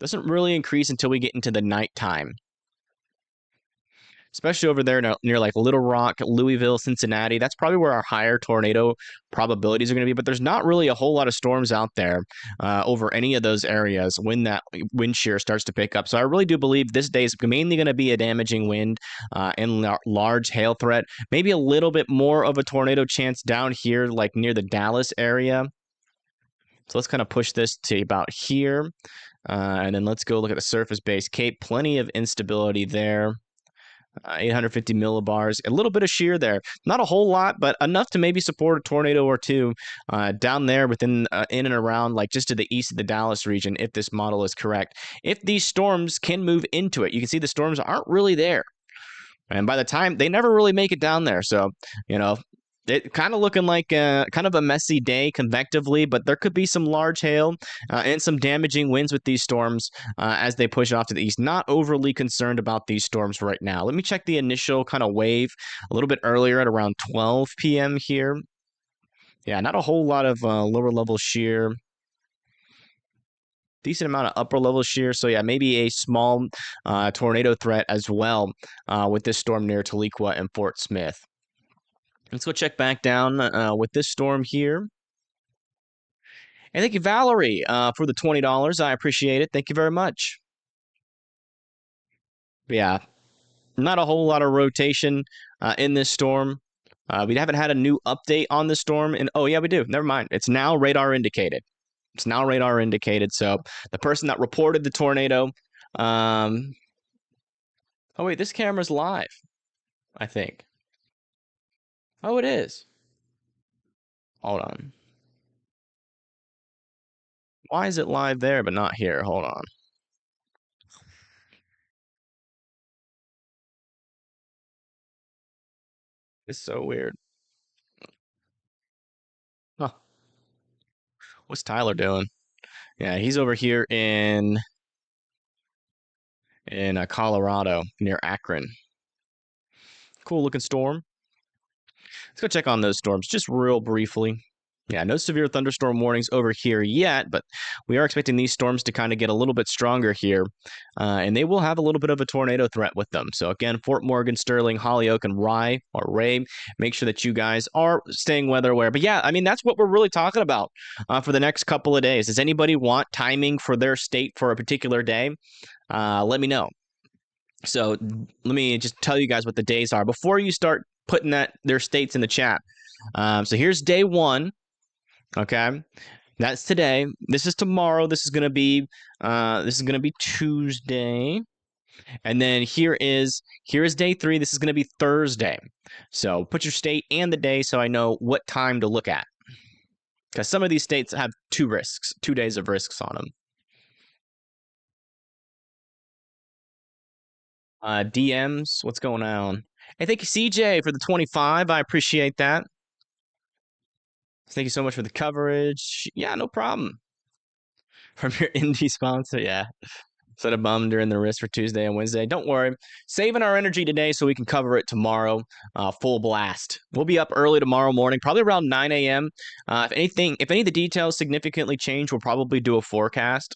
Doesn't really increase until we get into the nighttime. Especially over there near like Little Rock, Louisville, Cincinnati. That's probably where our higher tornado probabilities are going to be. But there's not really a whole lot of storms out there over any of those areas when that wind shear starts to pick up. So I really do believe this day is mainly going to be a damaging wind and large hail threat. Maybe a little bit more of a tornado chance down here, like near the Dallas area. So let's kind of push this to about here. And then let's go look at the surface-based Cape. Plenty of instability there. 850 millibars, a little bit of shear there. Not a whole lot, but enough to maybe support a tornado or two down there within, in and around, like just to the east of the Dallas region, if this model is correct. If these storms can move into it, you can see the storms aren't really there. And by the time they never really make it down there. So, you know, it kind of looking like kind of a messy day convectively, but there could be some large hail and some damaging winds with these storms as they push off to the east. Not overly concerned about these storms right now. Let me check the initial kind of wave a little bit earlier at around 12 p.m. here. Yeah, not a whole lot of lower level shear. Decent amount of upper level shear. So yeah, maybe a small tornado threat as well with this storm near Tahlequah and Fort Smith. Let's go check back down with this storm here. And thank you, Valerie, for the $20. I appreciate it. Thank you very much. But yeah, not a whole lot of rotation in this storm. We haven't had a new update on the storm. And oh, yeah, we do. Never mind. It's now radar indicated. It's now radar indicated. So the person that reported the tornado. Oh, wait, this camera's live, I think. Oh, it is. Hold on. Why is it live there but not here? Hold on. It's so weird. Huh. What's Tyler doing? Yeah, he's over here in Colorado near Akron. Cool looking storm. Let's go check on those storms just real briefly. Yeah, no severe thunderstorm warnings over here yet, but we are expecting these storms to kind of get a little bit stronger here, and they will have a little bit of a tornado threat with them. So again, Fort Morgan, Sterling, Holyoke, and Ray, make sure that you guys are staying weather aware. But yeah, I mean, that's what we're really talking about for the next couple of days. Does anybody want timing for their state for a particular day? Let me know. So let me just tell you guys what the days are before you start putting their states in the chat. So here's day 1. Okay, that's today. This is tomorrow. This is gonna be Tuesday, and then here is day 3. This is gonna be Thursday. So put your state and the day so I know what time to look at, because some of these states have 2 days of risks on them. DMs, what's going on? Hey, thank you, CJ, for the 25. I appreciate that. Thank you so much for the coverage. Yeah, no problem. From your indie sponsor, yeah. Instead of bummed during the risk for Tuesday and Wednesday. Don't worry. Saving our energy today so we can cover it tomorrow. Full blast. We'll be up early tomorrow morning, probably around 9 a.m. If any of the details significantly change, we'll probably do a forecast.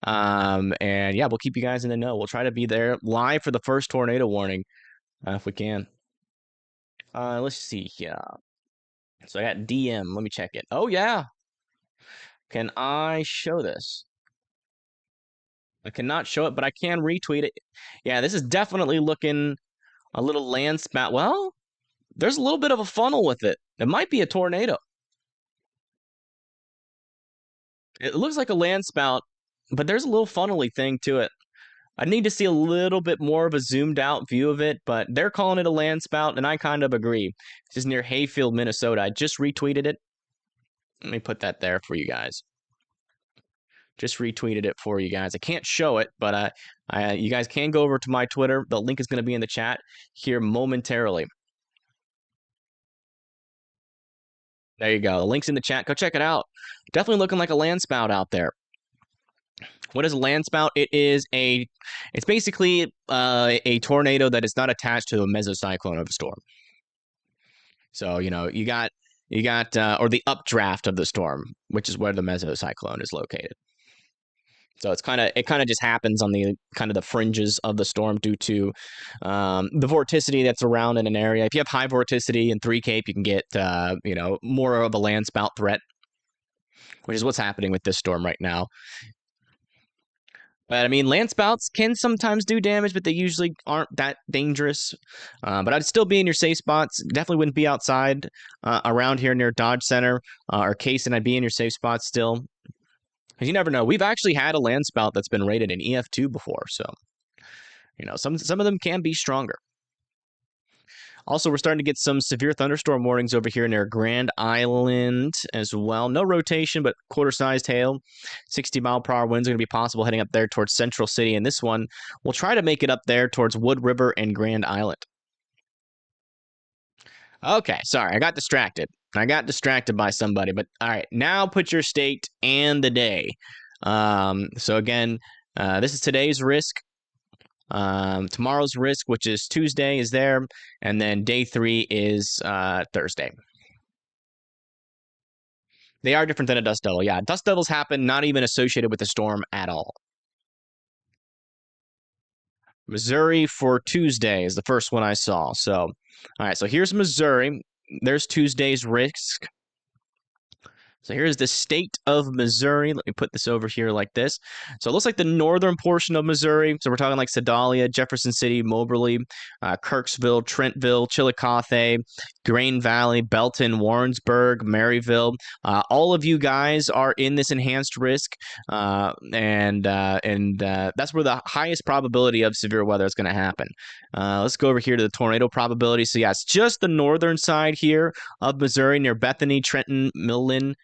And yeah, we'll keep you guys in the know. We'll try to be there live for the first tornado warning if we can. Let's see here. So I got DM. Let me check it. Oh, yeah. Can I show this? I cannot show it, but I can retweet it. Yeah, this is definitely looking a little land spout. Well, there's a little bit of a funnel with it. It might be a tornado. It looks like a land spout, but there's a little funnely thing to it. I need to see a little bit more of a zoomed out view of it, but they're calling it a land spout, and I kind of agree. This is near Hayfield, Minnesota. I just retweeted it. Let me put that there for you guys. Just retweeted it for you guys. I can't show it, but you guys can go over to my Twitter. The link is going to be in the chat here momentarily. There you go. The link's in the chat. Go check it out. Definitely looking like a land spout out there. What is a land spout? It's basically a tornado that is not attached to a mesocyclone of a storm. So, you know, you got or the updraft of the storm, which is where the mesocyclone is located. So it kind of just happens on the kind of the fringes of the storm due to the vorticity that's around in an area. If you have high vorticity in 3 Cape, you can get you know, more of a land spout threat, which is what's happening with this storm right now. But I mean, land spouts can sometimes do damage, but they usually aren't that dangerous. But I'd still be in your safe spots. Definitely wouldn't be outside around here near Dodge Center or Cason. I'd be in your safe spots still. Because you never know. We've actually had a land spout that's been rated an EF2 before. So, you know, some of them can be stronger. Also, we're starting to get some severe thunderstorm warnings over here near Grand Island as well. No rotation, but quarter-sized hail. 60-mile-per-hour winds are going to be possible heading up there towards Central City. And this one, we'll try to make it up there towards Wood River and Grand Island. Okay, sorry, I got distracted. I got distracted by somebody, but all right, now put your state and the day. So again, this is today's risk. Tomorrow's risk, which is Tuesday, is there, and then day 3 is Thursday. They are different than a dust devil. Yeah, dust devils happen not even associated with the storm at all. Missouri for Tuesday is the first one I saw. So, all right, so here's Missouri. There's Tuesday's risk. So here's the state of Missouri. Let me put this over here like this. So it looks like the northern portion of Missouri. So we're talking like Sedalia, Jefferson City, Moberly, Kirksville, Trentville, Chillicothe, Grain Valley, Belton, Warrensburg, Maryville. All of you guys are in this enhanced risk, and that's where the highest probability of severe weather is going to happen. Let's go over here to the tornado probability. So yeah, it's just the northern side here of Missouri near Bethany, Trenton, Milan,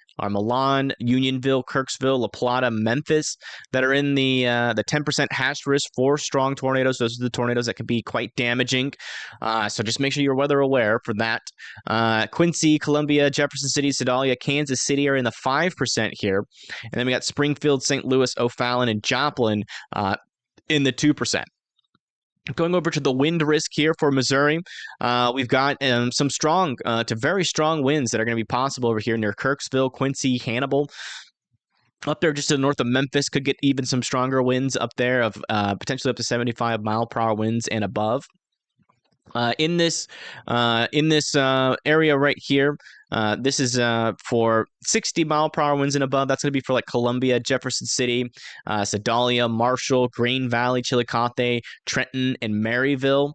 Unionville, Kirksville, La Plata, Memphis that are in the 10% hash risk for strong tornadoes. Those are the tornadoes that can be quite damaging. So just make sure you're weather aware for that. Quincy, Columbia, Jefferson City, Sedalia, Kansas City are in the 5% here. And then we got Springfield, St. Louis, O'Fallon, and Joplin in the 2%. Going over to the wind risk here for Missouri, we've got some strong to very strong winds that are going to be possible over here near Kirksville, Quincy, Hannibal. Up there just to the north of Memphis could get even some stronger winds up there of potentially up to 75-mile-per-hour winds and above. In this area right here, this is for 60-mile-per-hour winds and above. That's going to be for like Columbia, Jefferson City, Sedalia, Marshall, Grain Valley, Chillicothe, Trenton, and Maryville.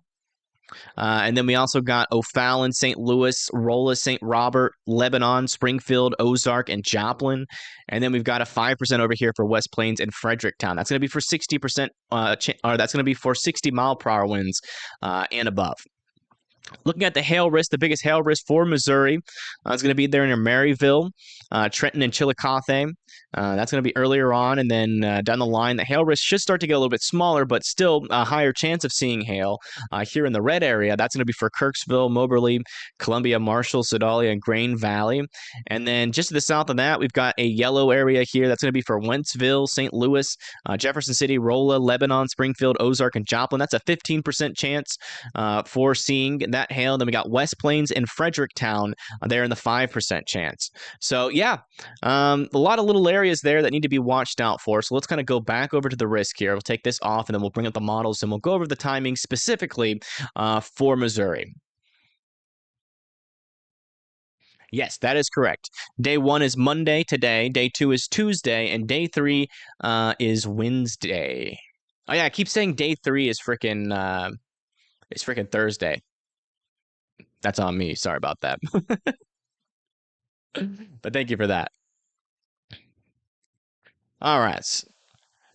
And then we also got O'Fallon, St. Louis, Rolla, St. Robert, Lebanon, Springfield, Ozark, and Joplin. And then we've got a 5% over here for West Plains and Fredericktown. That's going to be for 60%, or that's going to be for 60-mile-per-hour winds and above. Looking at the hail risk, the biggest hail risk for Missouri is going to be there near Maryville, Trenton, and Chillicothe. That's going to be earlier on, and then down the line, the hail risk should start to get a little bit smaller, but still a higher chance of seeing hail. Here in the red area, that's going to be for Kirksville, Moberly, Columbia, Marshall, Sedalia, and Grain Valley. And then just to the south of that, we've got a yellow area here. That's going to be for Wentzville, St. Louis, Jefferson City, Rolla, Lebanon, Springfield, Ozark, and Joplin. That's a 15% chance for seeing that hail. Then we got West Plains and Fredericktown there in the 5% chance. So yeah, a lot of little areas there that need to be watched out for. So let's kind of go back over to the risk here. We'll take this off and then we'll bring up the models and we'll go over the timing specifically for Missouri. Yes, that is correct. Day 1 is Monday today. Day 2 is Tuesday, and day 3 is Wednesday. Oh yeah, I keep saying day 3 is freaking Thursday. That's on me. Sorry about that. But thank you for that. All right.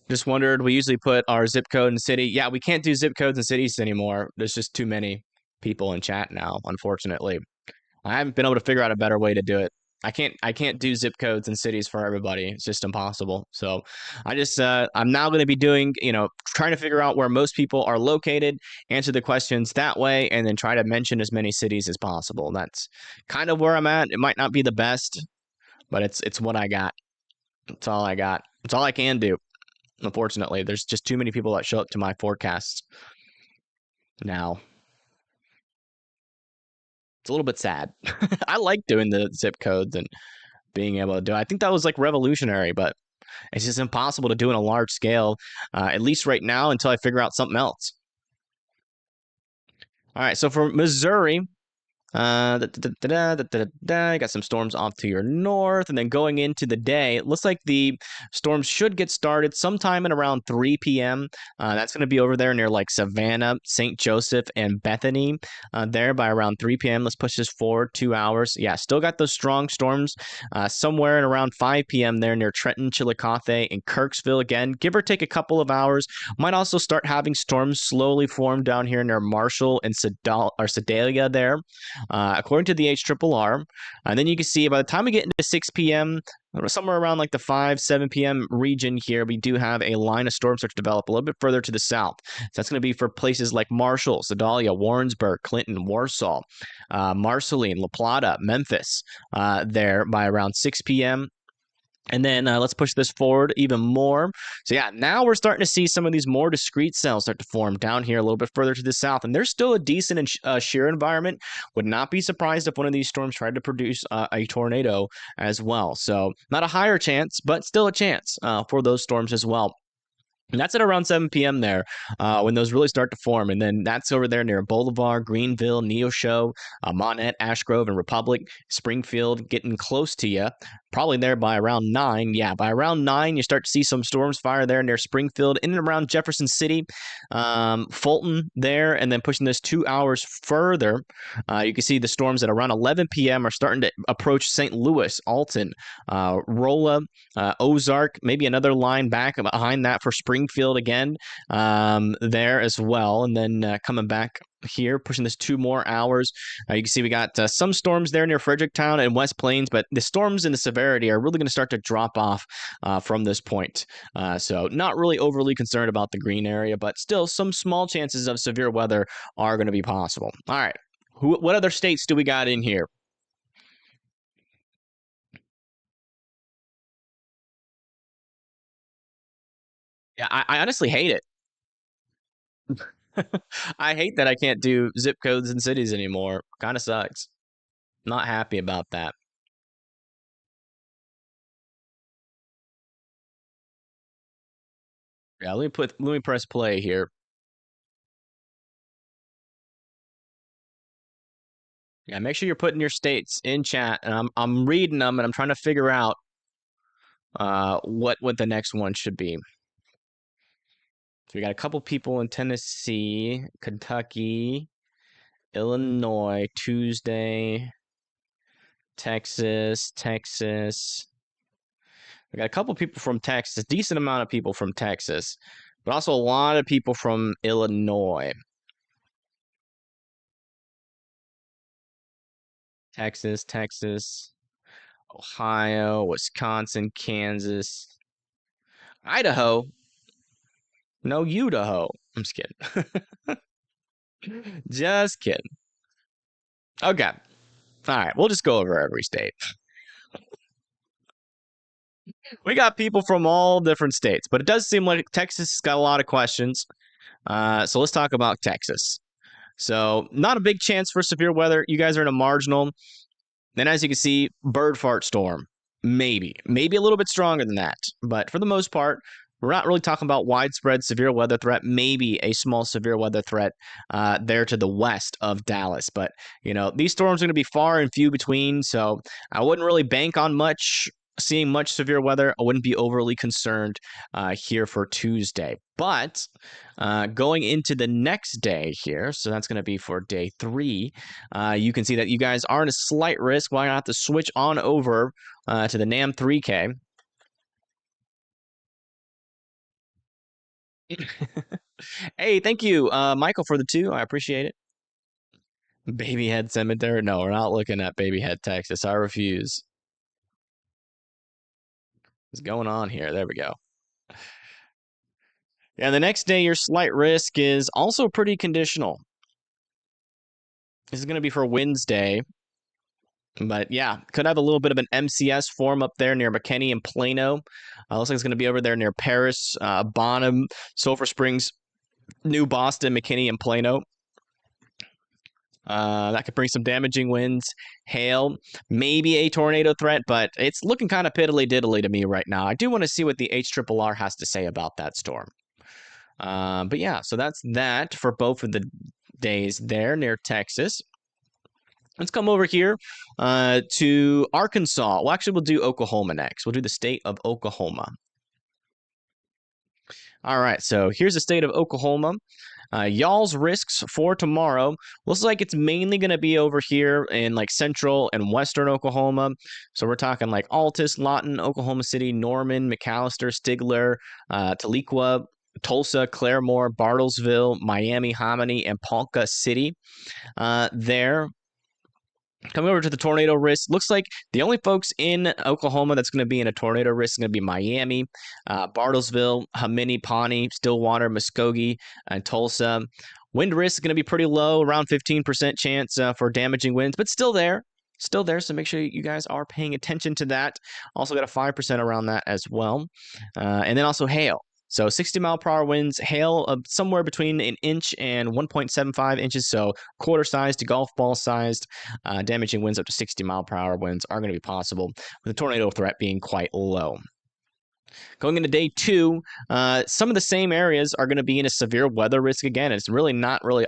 Just wondered, we usually put our zip code and city. Yeah, we can't do zip codes and cities anymore. There's just too many people in chat now, unfortunately. I haven't been able to figure out a better way to do it. I can't do zip codes and cities for everybody. It's just impossible. So I'm now going to be doing, trying to figure out where most people are located, answer the questions that way, and then try to mention as many cities as possible. That's kind of where I'm at. It might not be the best, but it's what I got. That's all I got. It's all I can do. Unfortunately, there's just too many people that show up to my forecasts now. It's a little bit sad. I like doing the zip codes and being able to do it. I think that was like revolutionary, but it's just impossible to do on a large scale, at least right now until I figure out something else. All right, so for Missouri, You got some storms off to your north, and then going into the day, it looks like the storms should get started sometime at around 3 p.m. That's going to be over there near like Savannah, St. Joseph, and Bethany. There by around 3 p.m. Let's push this forward 2 hours. Yeah, still got those strong storms somewhere at around 5 p.m. there near Trenton, Chillicothe, and Kirksville. Again, give or take a couple of hours. Might also start having storms slowly form down here near Marshall and Sedalia there. According to the HRRR. And then you can see by the time we get into 6 p.m., somewhere around like the 5, 7 p.m. region here, we do have a line of storms start to develop a little bit further to the south. So that's going to be for places like Marshall, Sedalia, Warrensburg, Clinton, Warsaw, Marceline, La Plata, Memphis, there by around 6 p.m. And then let's push this forward even more. So yeah, now we're starting to see some of these more discrete cells start to form down here a little bit further to the south. And there's still a decent and shear environment. Would not be surprised if one of these storms tried to produce a tornado as well. So not a higher chance, but still a chance for those storms as well. And that's at around 7 p.m. there when those really start to form. And then that's over there near Bolivar, Greenville, Neosho, Monette, Ashgrove, and Republic, Springfield, getting close to you. Probably there by around 9. Yeah, by around 9, you start to see some storms fire there near Springfield, in and around Jefferson City, Fulton there, and then pushing this 2 hours further. You can see the storms at around 11 p.m. are starting to approach St. Louis, Alton, Rolla, Ozark, maybe another line back behind that for Springfield again there as well. And then coming back here, pushing this 2 more hours. You can see we got some storms there near Fredericktown and West Plains, but the storms and the severity are really going to start to drop off from this point. So not really overly concerned about the green area, but still some small chances of severe weather are going to be possible. All right. What other states do we got in here? Yeah, I honestly hate it. I hate that I can't do zip codes and cities anymore. Kind of sucks. Not happy about that. Yeah, let me press play here. Yeah, make sure you're putting your states in chat, and I'm reading them, and I'm trying to figure out what the next one should be. So we got a couple people in Tennessee, Kentucky, Illinois, Tuesday, Texas. We got a couple people from Texas, decent amount of people from Texas, but also a lot of people from Illinois. Texas, Ohio, Wisconsin, Kansas, Idaho. No, Idaho. I'm just kidding. Just kidding. Okay. All right. We'll just go over every state. We got people from all different states, but it does seem like Texas has got a lot of questions. So let's talk about Texas. So not a big chance for severe weather. You guys are in a marginal. Then as you can see, bird fart storm. Maybe a little bit stronger than that. But for the most part, we're not really talking about widespread severe weather threat, maybe a small severe weather threat there to the west of Dallas. But, these storms are going to be far and few between, so I wouldn't really bank on seeing much severe weather. I wouldn't be overly concerned here for Tuesday. But going into the next day here, so that's going to be for day 3, you can see that you guys are in a slight risk. Well, I'm going to have to switch on over to the NAM 3K. Hey, thank you, Michael, for the 2. I appreciate it. Babyhead Cemetery? No, we're not looking at Babyhead, Texas. I refuse. What's going on here? There we go. Yeah, the next day, your slight risk is also pretty conditional. This is going to be for Wednesday. But yeah, could have a little bit of an MCS form up there near McKinney and Plano. Looks like it's going to be over there near Paris, Bonham, Sulphur Springs, New Boston, McKinney, and Plano. That could bring some damaging winds, hail, maybe a tornado threat, but it's looking kind of piddly-diddly to me right now. I do want to see what the HRRR has to say about that storm. But yeah, so that's that for both of the days there near Texas. Let's come over here to Arkansas. Well, actually, we'll do Oklahoma next. We'll do the state of Oklahoma. All right, so here's the state of Oklahoma. Y'all's risks for tomorrow looks like it's mainly going to be over here in like central and western Oklahoma. So we're talking like Altus, Lawton, Oklahoma City, Norman, McAllister, Stigler, Tahlequah, Tulsa, Claremore, Bartlesville, Miami, Hominy, and Ponca City. There. Coming over to the tornado risk, looks like the only folks in Oklahoma that's going to be in a tornado risk is going to be Miami, Bartlesville, Hominy, Pawnee, Stillwater, Muskogee, and Tulsa. Wind risk is going to be pretty low, around 15% chance for damaging winds, but still there. Still there, so make sure you guys are paying attention to that. Also got a 5% around that as well. And then also hail. So 60-mile-per-hour winds, hail of somewhere between an inch and 1.75 inches, so quarter-sized to golf ball-sized. Damaging winds up to 60-mile-per-hour winds are going to be possible, with the tornado threat being quite low. Going into day 2, some of the same areas are going to be in a severe weather risk again. It's really not really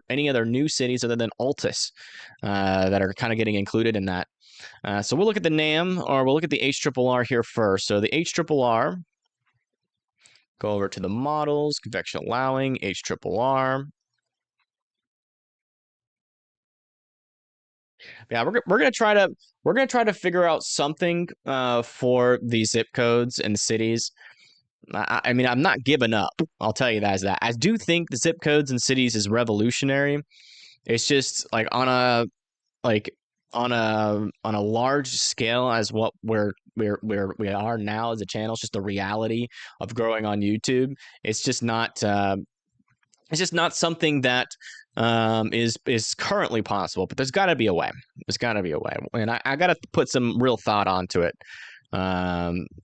any other new cities other than Altus that are kind of getting included in that. So we'll look at the NAM, or we'll look at the HRRR here first. So the HRRR, go over to the models, convection allowing, HRRR. Yeah, we're gonna try to figure out something for these zip codes and cities. I mean, I'm not giving up. I'll tell you that as that. I do think the zip codes and cities is revolutionary. It's just like on a large scale as what we are now as a channel. It's just the reality of growing on YouTube. It's just not. It's just not something that is currently possible. But there's got to be a way. There's got to be a way, and I got to put some real thought onto it,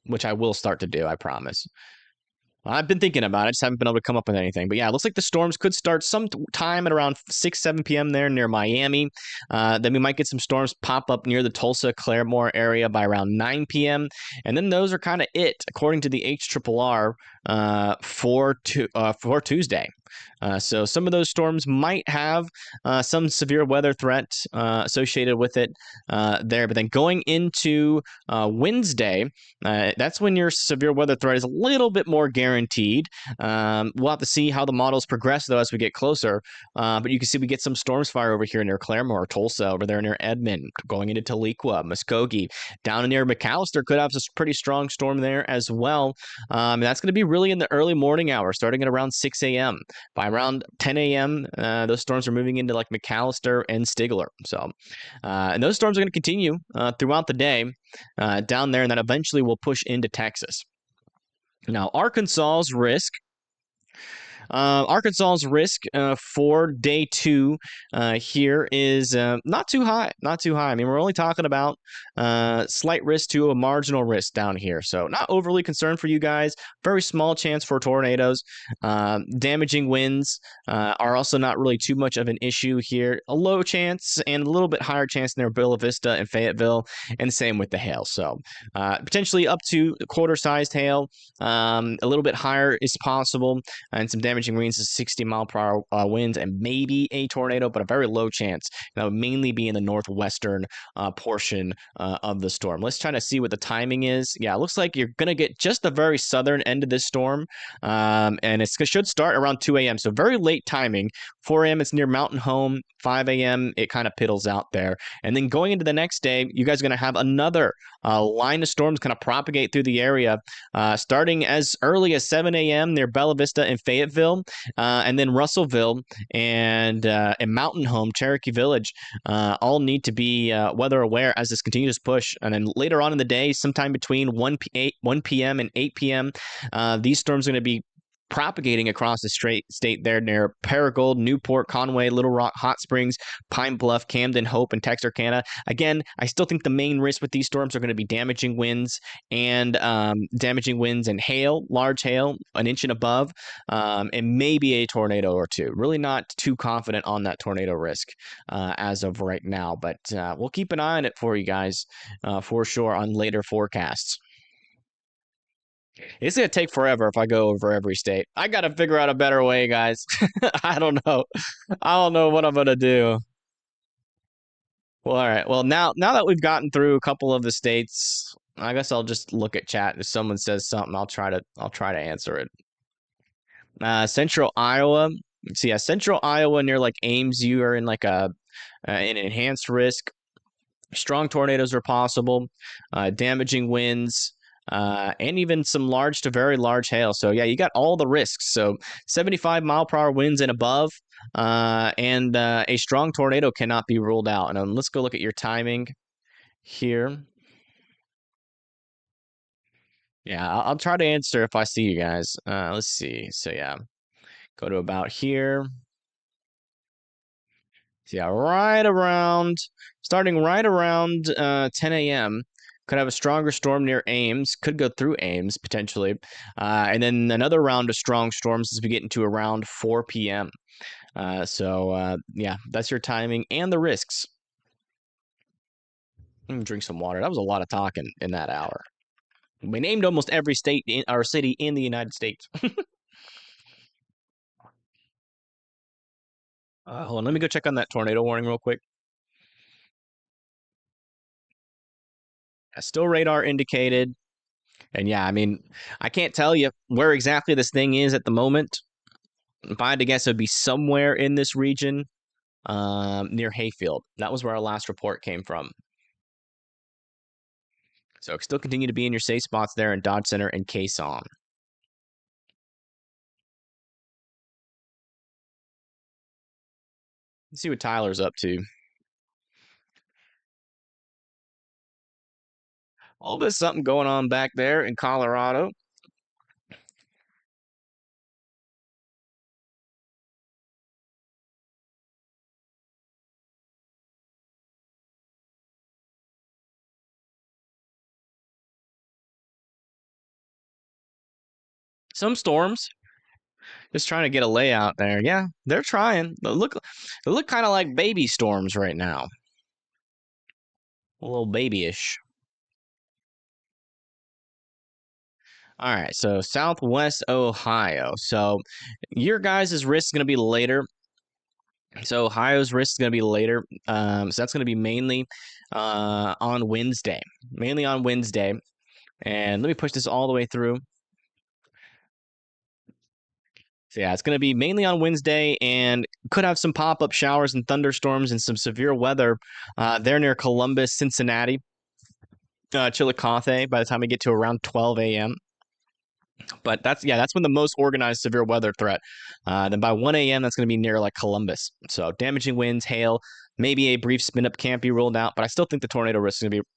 which I will start to do. I promise. I've been thinking about it. Just haven't been able to come up with anything. But yeah, it looks like the storms could start some time at around 6, 7 p.m. there near Miami. Then we might get some storms pop up near the Tulsa, Claremore area by around 9 p.m. And then those are kind of it, according to the HRRR, for Tuesday. So some of those storms might have some severe weather threat associated with it there. But then going into Wednesday, that's when your severe weather threat is a little bit more guaranteed. We'll have to see how the models progress, though, as we get closer. But you can see we get some storms fire over here near Claremore, Tulsa, over there near Edmond, going into Tahlequah, Muskogee. Down near McAllister could have a pretty strong storm there as well. And that's going to be really in the early morning hours, starting at around 6 a.m. By around 10 a.m., those storms are moving into like McAllister and Stigler. So, and those storms are going to continue throughout the day down there, and then eventually will push into Texas. Now, Arkansas's risk for day 2 here is not too high. Not too high. I mean, we're only talking about slight risk to a marginal risk down here. So not overly concerned for you guys. Very small chance for tornadoes. Damaging winds are also not really too much of an issue here. A low chance and a little bit higher chance near Bella Vista and Fayetteville, and same with the hail. So potentially up to quarter-sized hail. A little bit higher is possible, and some damaging winds to 60-mile-per-hour winds, and maybe a tornado, but a very low chance. That would mainly be in the northwestern portion of the storm. Let's try to see what the timing is. Yeah, it looks like you're going to get just the very southern end of this storm, and it should start around 2 a.m., so very late timing. 4 a.m. it's near Mountain Home. 5 a.m. it kind of piddles out there. And then going into the next day, you guys are going to have another line of storms kind of propagate through the area, starting as early as 7 a.m. near Bella Vista and Fayetteville, and then Russellville and Mountain Home, Cherokee Village, all need to be weather aware as this continues to push. And then later on in the day, sometime between 1 p.m. and 8 p.m., these storms are going to be propagating across the state there near Paragould, Newport, Conway, Little Rock, Hot Springs, Pine Bluff, Camden, Hope, and Texarkana. Again, I still think the main risk with these storms are going to be damaging winds and hail, large hail, an inch and above, and maybe a tornado or two. Really not too confident on that tornado risk as of right now, but we'll keep an eye on it for you guys for sure on later forecasts. It's going to take forever if I go over every state. I got to figure out a better way, guys. I don't know. I don't know what I'm going to do. Well, all right. Well, now that we've gotten through a couple of the states, I guess I'll just look at chat. If someone says something, I'll try to answer it. Central Iowa. So yeah, Central Iowa near like Ames, you are in like an enhanced risk. Strong tornadoes are possible, damaging winds, and even some large to very large hail. So yeah, you got all the risks. So 75-mile-per-hour winds and above, and a strong tornado cannot be ruled out. And let's go look at your timing here. Yeah, I'll try to answer if I see you guys. Let's see. So yeah, go to about here. So yeah, starting right around 10 a.m. Could have a stronger storm near Ames. Could go through Ames potentially, and then another round of strong storms as we get into around 4 p.m. Yeah, that's your timing and the risks. Drink some water. That was a lot of talking in that hour. We named almost every state in our city in the United States. Hold on, let me go check on that tornado warning real quick. Still radar indicated. And yeah, I mean, I can't tell you where exactly this thing is at the moment. If I had to guess, it would be somewhere in this region near Hayfield. That was where our last report came from. So still continue to be in your safe spots there in Dodge Center and Quezon. Let's see what Tyler's up to. All this something going on back there in Colorado. Some storms. Just trying to get a layout there. Yeah, they're trying. They look kind of like baby storms right now. A little babyish. All right, so Southwest Ohio. So your guys' risk is going to be later. So Ohio's risk is going to be later. So that's going to be mainly on Wednesday. Mainly on Wednesday. And let me push this all the way through. So yeah, it's going to be mainly on Wednesday and could have some pop-up showers and thunderstorms and some severe weather there near Columbus, Cincinnati, Chillicothe by the time we get to around 12 a.m. But that's when the most organized severe weather threat. Then by 1 a.m., that's going to be near like Columbus. So damaging winds, hail, maybe a brief spin up can't be ruled out, but I still think the tornado risk is going to be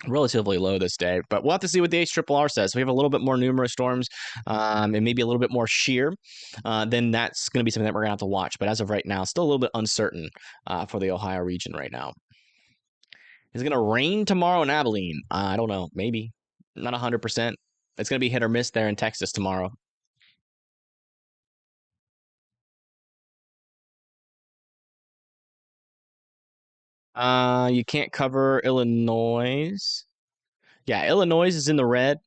relatively low this day. But we'll have to see what the HRRR says. We have a little bit more numerous storms and maybe a little bit more shear. Then that's going to be something that we're going to have to watch. But as of right now, still a little bit uncertain for the Ohio region right now. Is it going to rain tomorrow in Abilene? I don't know. Maybe. Not 100%. It's going to be hit or miss there in Texas tomorrow. You can't cover Illinois. Yeah, Illinois is in the red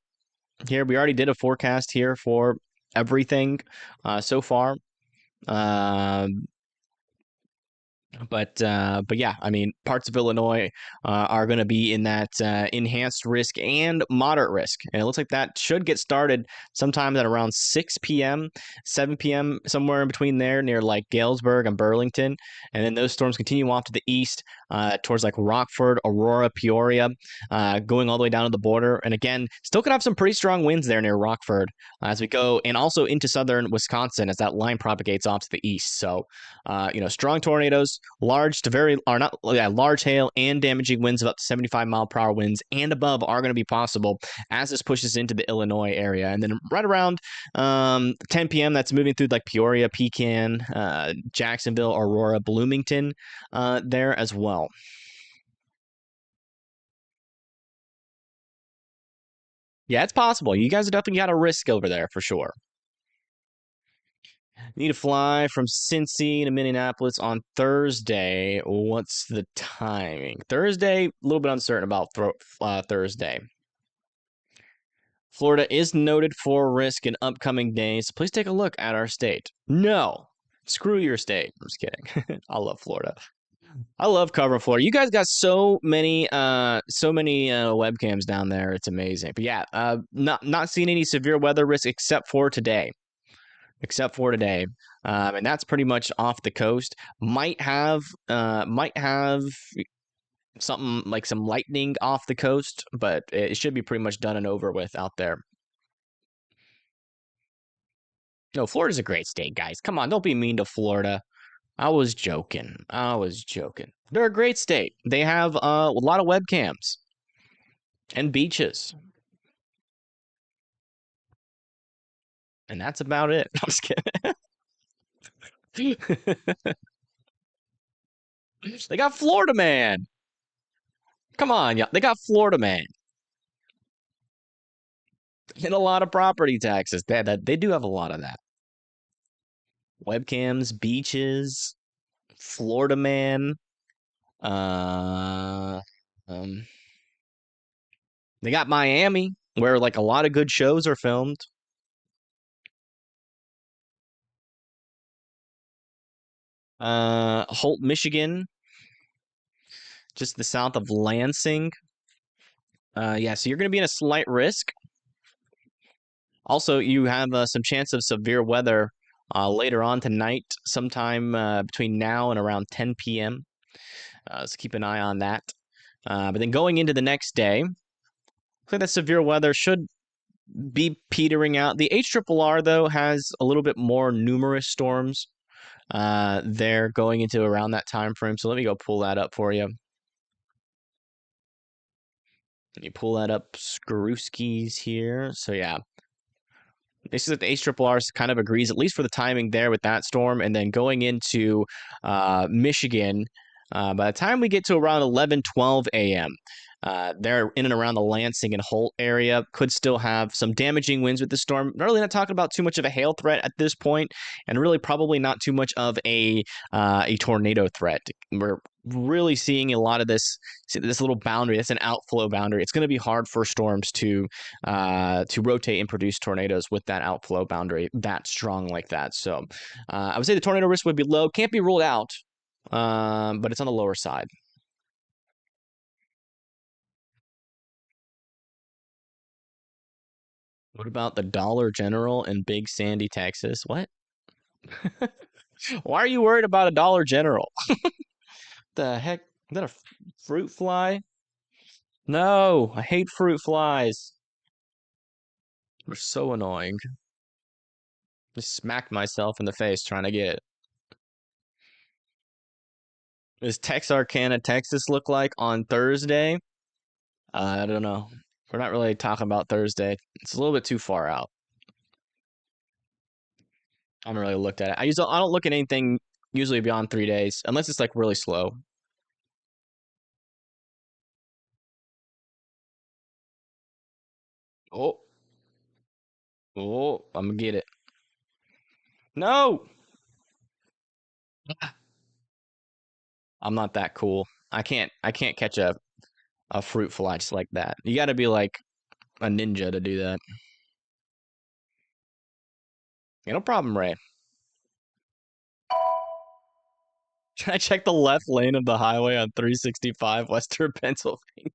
here. We already did a forecast here for everything so far. But yeah, I mean, parts of Illinois are going to be in that enhanced risk and moderate risk, and it looks like that should get started sometime at around 6 p.m., 7 p.m., somewhere in between there, near like Galesburg and Burlington, and then those storms continue off to the east towards like Rockford, Aurora, Peoria, going all the way down to the border, and again, still could have some pretty strong winds there near Rockford as we go, and also into southern Wisconsin as that line propagates off to the east. So, strong tornadoes. Large to very are not yeah, large hail and damaging winds of up to 75-mile-per-hour winds and above are going to be possible as this pushes into the Illinois area. And then right around 10 p.m., that's moving through like Peoria, Pecan, Jacksonville, Aurora, Bloomington there as well. Yeah, it's possible. You guys have definitely got a risk over there for sure. Need to fly from Cincy to Minneapolis on Thursday. What's the timing? Thursday, a little bit uncertain about Thursday. Florida is noted for risk in upcoming days. Please take a look at our state. No, screw your state. I'm just kidding. I love Florida. I love covering Florida. You guys got so many webcams down there. It's amazing. But yeah, not seeing any severe weather risk except for today. Except for today. And that's pretty much off the coast. Might have something like some lightning off the coast, but it should be pretty much done and over with out there. No, Florida's a great state, guys. Come on, don't be mean to Florida. I was joking. I was joking. They're a great state. They have a lot of webcams and beaches, and that's about it. I'm just kidding. They got Florida Man. Come on, yeah. They got Florida Man. And a lot of property taxes. They do have a lot of that. Webcams, beaches, Florida Man. Uh, um, they got Miami, where like a lot of good shows are filmed. Holt, Michigan, just the south of Lansing. Yeah, so you're going to be in a slight risk. Also, you have some chance of severe weather later on tonight, sometime between now and around 10 p.m. So keep an eye on that. But then going into the next day, looks like that severe weather should be petering out. The HRRR, though, has a little bit more numerous storms there going into around that time frame. So let me go pull that up for you. You pull that up, Screwskis here. So yeah, this is that the HRRR kind of agrees, at least for the timing there with that storm, and then going into Michigan. By the time we get to around 11:12 a.m., they're in and around the Lansing and Holt area. Could still have some damaging winds with the storm. Really not talking about too much of a hail threat at this point, and really probably not too much of a tornado threat. We're really seeing a lot of this little boundary. That's an outflow boundary. It's going to be hard for storms to rotate and produce tornadoes with that outflow boundary that strong like that. So I would say the tornado risk would be low. Can't be ruled out, but it's on the lower side. What about the Dollar General in Big Sandy, Texas? What? Why are you worried about a Dollar General? The heck? Is that a fruit fly? No, I hate fruit flies. They're so annoying. Just smacked myself in the face trying to get it. Does Texarkana, Texas look like on Thursday? I don't know. We're not really talking about Thursday. It's a little bit too far out. I haven't really looked at it. I don't look at anything usually beyond 3 days, unless it's like really slow. Oh, oh, I'm gonna get it. No, I'm not that cool. I can't catch a fruit fly just like that. You got to be like a ninja to do that. Yeah, no problem, Ray. Can I check the left lane of the highway on 365 Western Pennsylvania?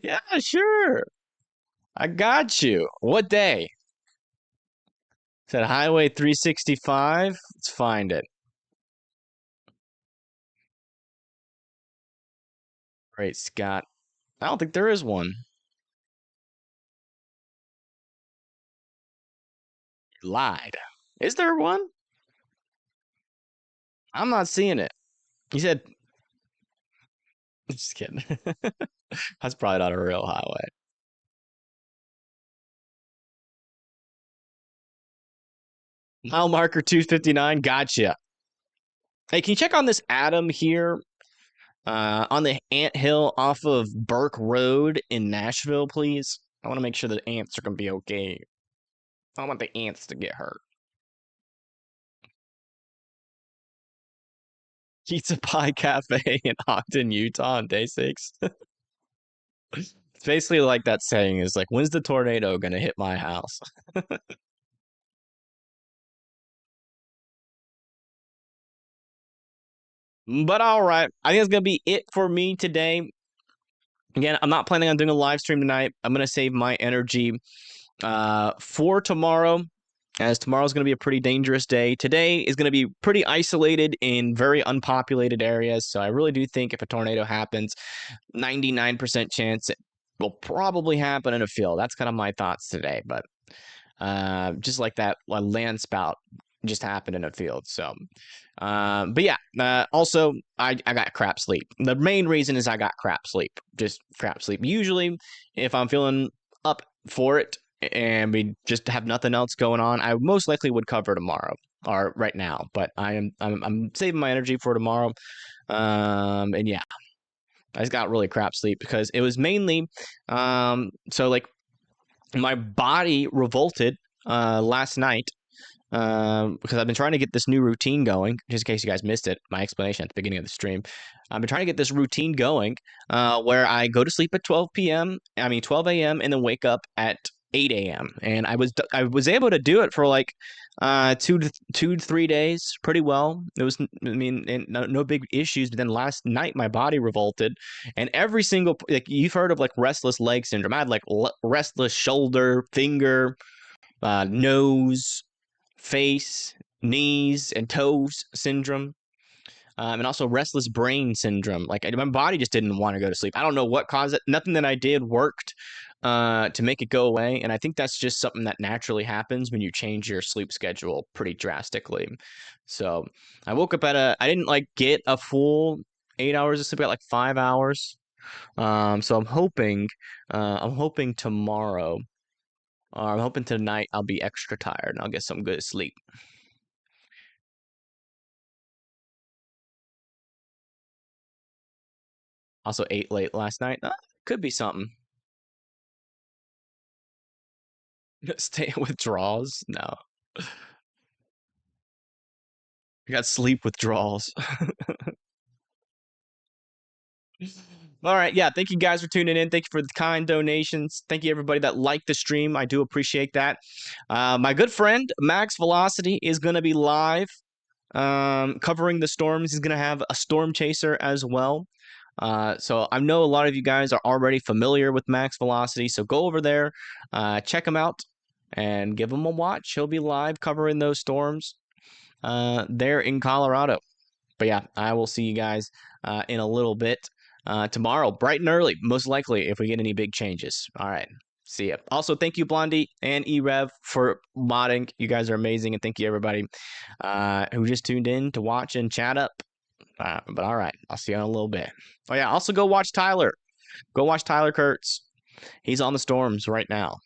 Yeah, sure. I got you. What day? Said Highway 365. Let's find it. Great, Scott. I don't think there is one. You lied. Is there one? I'm not seeing it. You said, just kidding. That's probably not a real highway. Mile marker 259. Gotcha. Hey, can you check on this Adam here on the ant hill off of Burke Road in Nashville, please? I want to make sure the ants are going to be okay. I don't want the ants to get hurt. Pizza Pie Cafe in Ogden, Utah on day 6. It's basically like that saying is like, when's the tornado going to hit my house? But all right, I think that's gonna be it for me today. Again, I'm not planning on doing a live stream tonight. I'm gonna save my energy for tomorrow, as tomorrow's going to be a pretty dangerous day. Today is going to be pretty isolated in very unpopulated areas. So I really do think if a tornado happens, 99% chance it will probably happen in a field. That's kind of my thoughts today. But just like that, a land spout just happened in a field. So, but yeah, also, I got crap sleep. The main reason is I got crap sleep, just crap sleep. Usually, if I'm feeling up for it and we just have nothing else going on, I most likely would cover tomorrow or right now. But I'm saving my energy for tomorrow. And yeah, I just got really crap sleep because it was mainly, so like my body revolted last night because I've been trying to get this new routine going. Just in case you guys missed it, my explanation at the beginning of the stream. I've been trying to get this routine going where I go to sleep at 12 a.m. and then wake up at 8 a.m. And I was able to do it for like 2 to 3 days pretty well. It was, I mean, and no big issues. But then last night my body revolted, and every single, like, you've heard of like restless leg syndrome. I had like restless shoulder, finger, nose, face, knees, and toes syndrome, and also restless brain syndrome. Like, my body just didn't want to go to sleep. I don't know what caused it. Nothing that I did worked to make it go away, and I think that's just something that naturally happens when you change your sleep schedule pretty drastically. So I woke up I didn't like get a full 8 hours of sleep. I got like 5 hours. So I'm hoping tomorrow, or I'm hoping tonight I'll be extra tired and I'll get some good sleep. Also ate late last night. Could be something. Stay withdrawals? No. I got sleep withdrawals. All right. Yeah. Thank you guys for tuning in. Thank you for the kind donations. Thank you, everybody that liked the stream. I do appreciate that. My good friend, Max Velocity, is going to be live covering the storms. He's going to have a storm chaser as well. So I know a lot of you guys are already familiar with Max Velocity. So go over there, check him out, and give him a watch. He'll be live covering those storms there in Colorado. But yeah, I will see you guys in a little bit tomorrow, bright and early, most likely, if we get any big changes. All right. See ya. Also, thank you, Blondie and eRev, for modding. You guys are amazing. And thank you, everybody who just tuned in to watch and chat up. But all right, I'll see you in a little bit. Oh, yeah. Also, go watch Tyler. Go watch Tyler Kurtz. He's on the storms right now.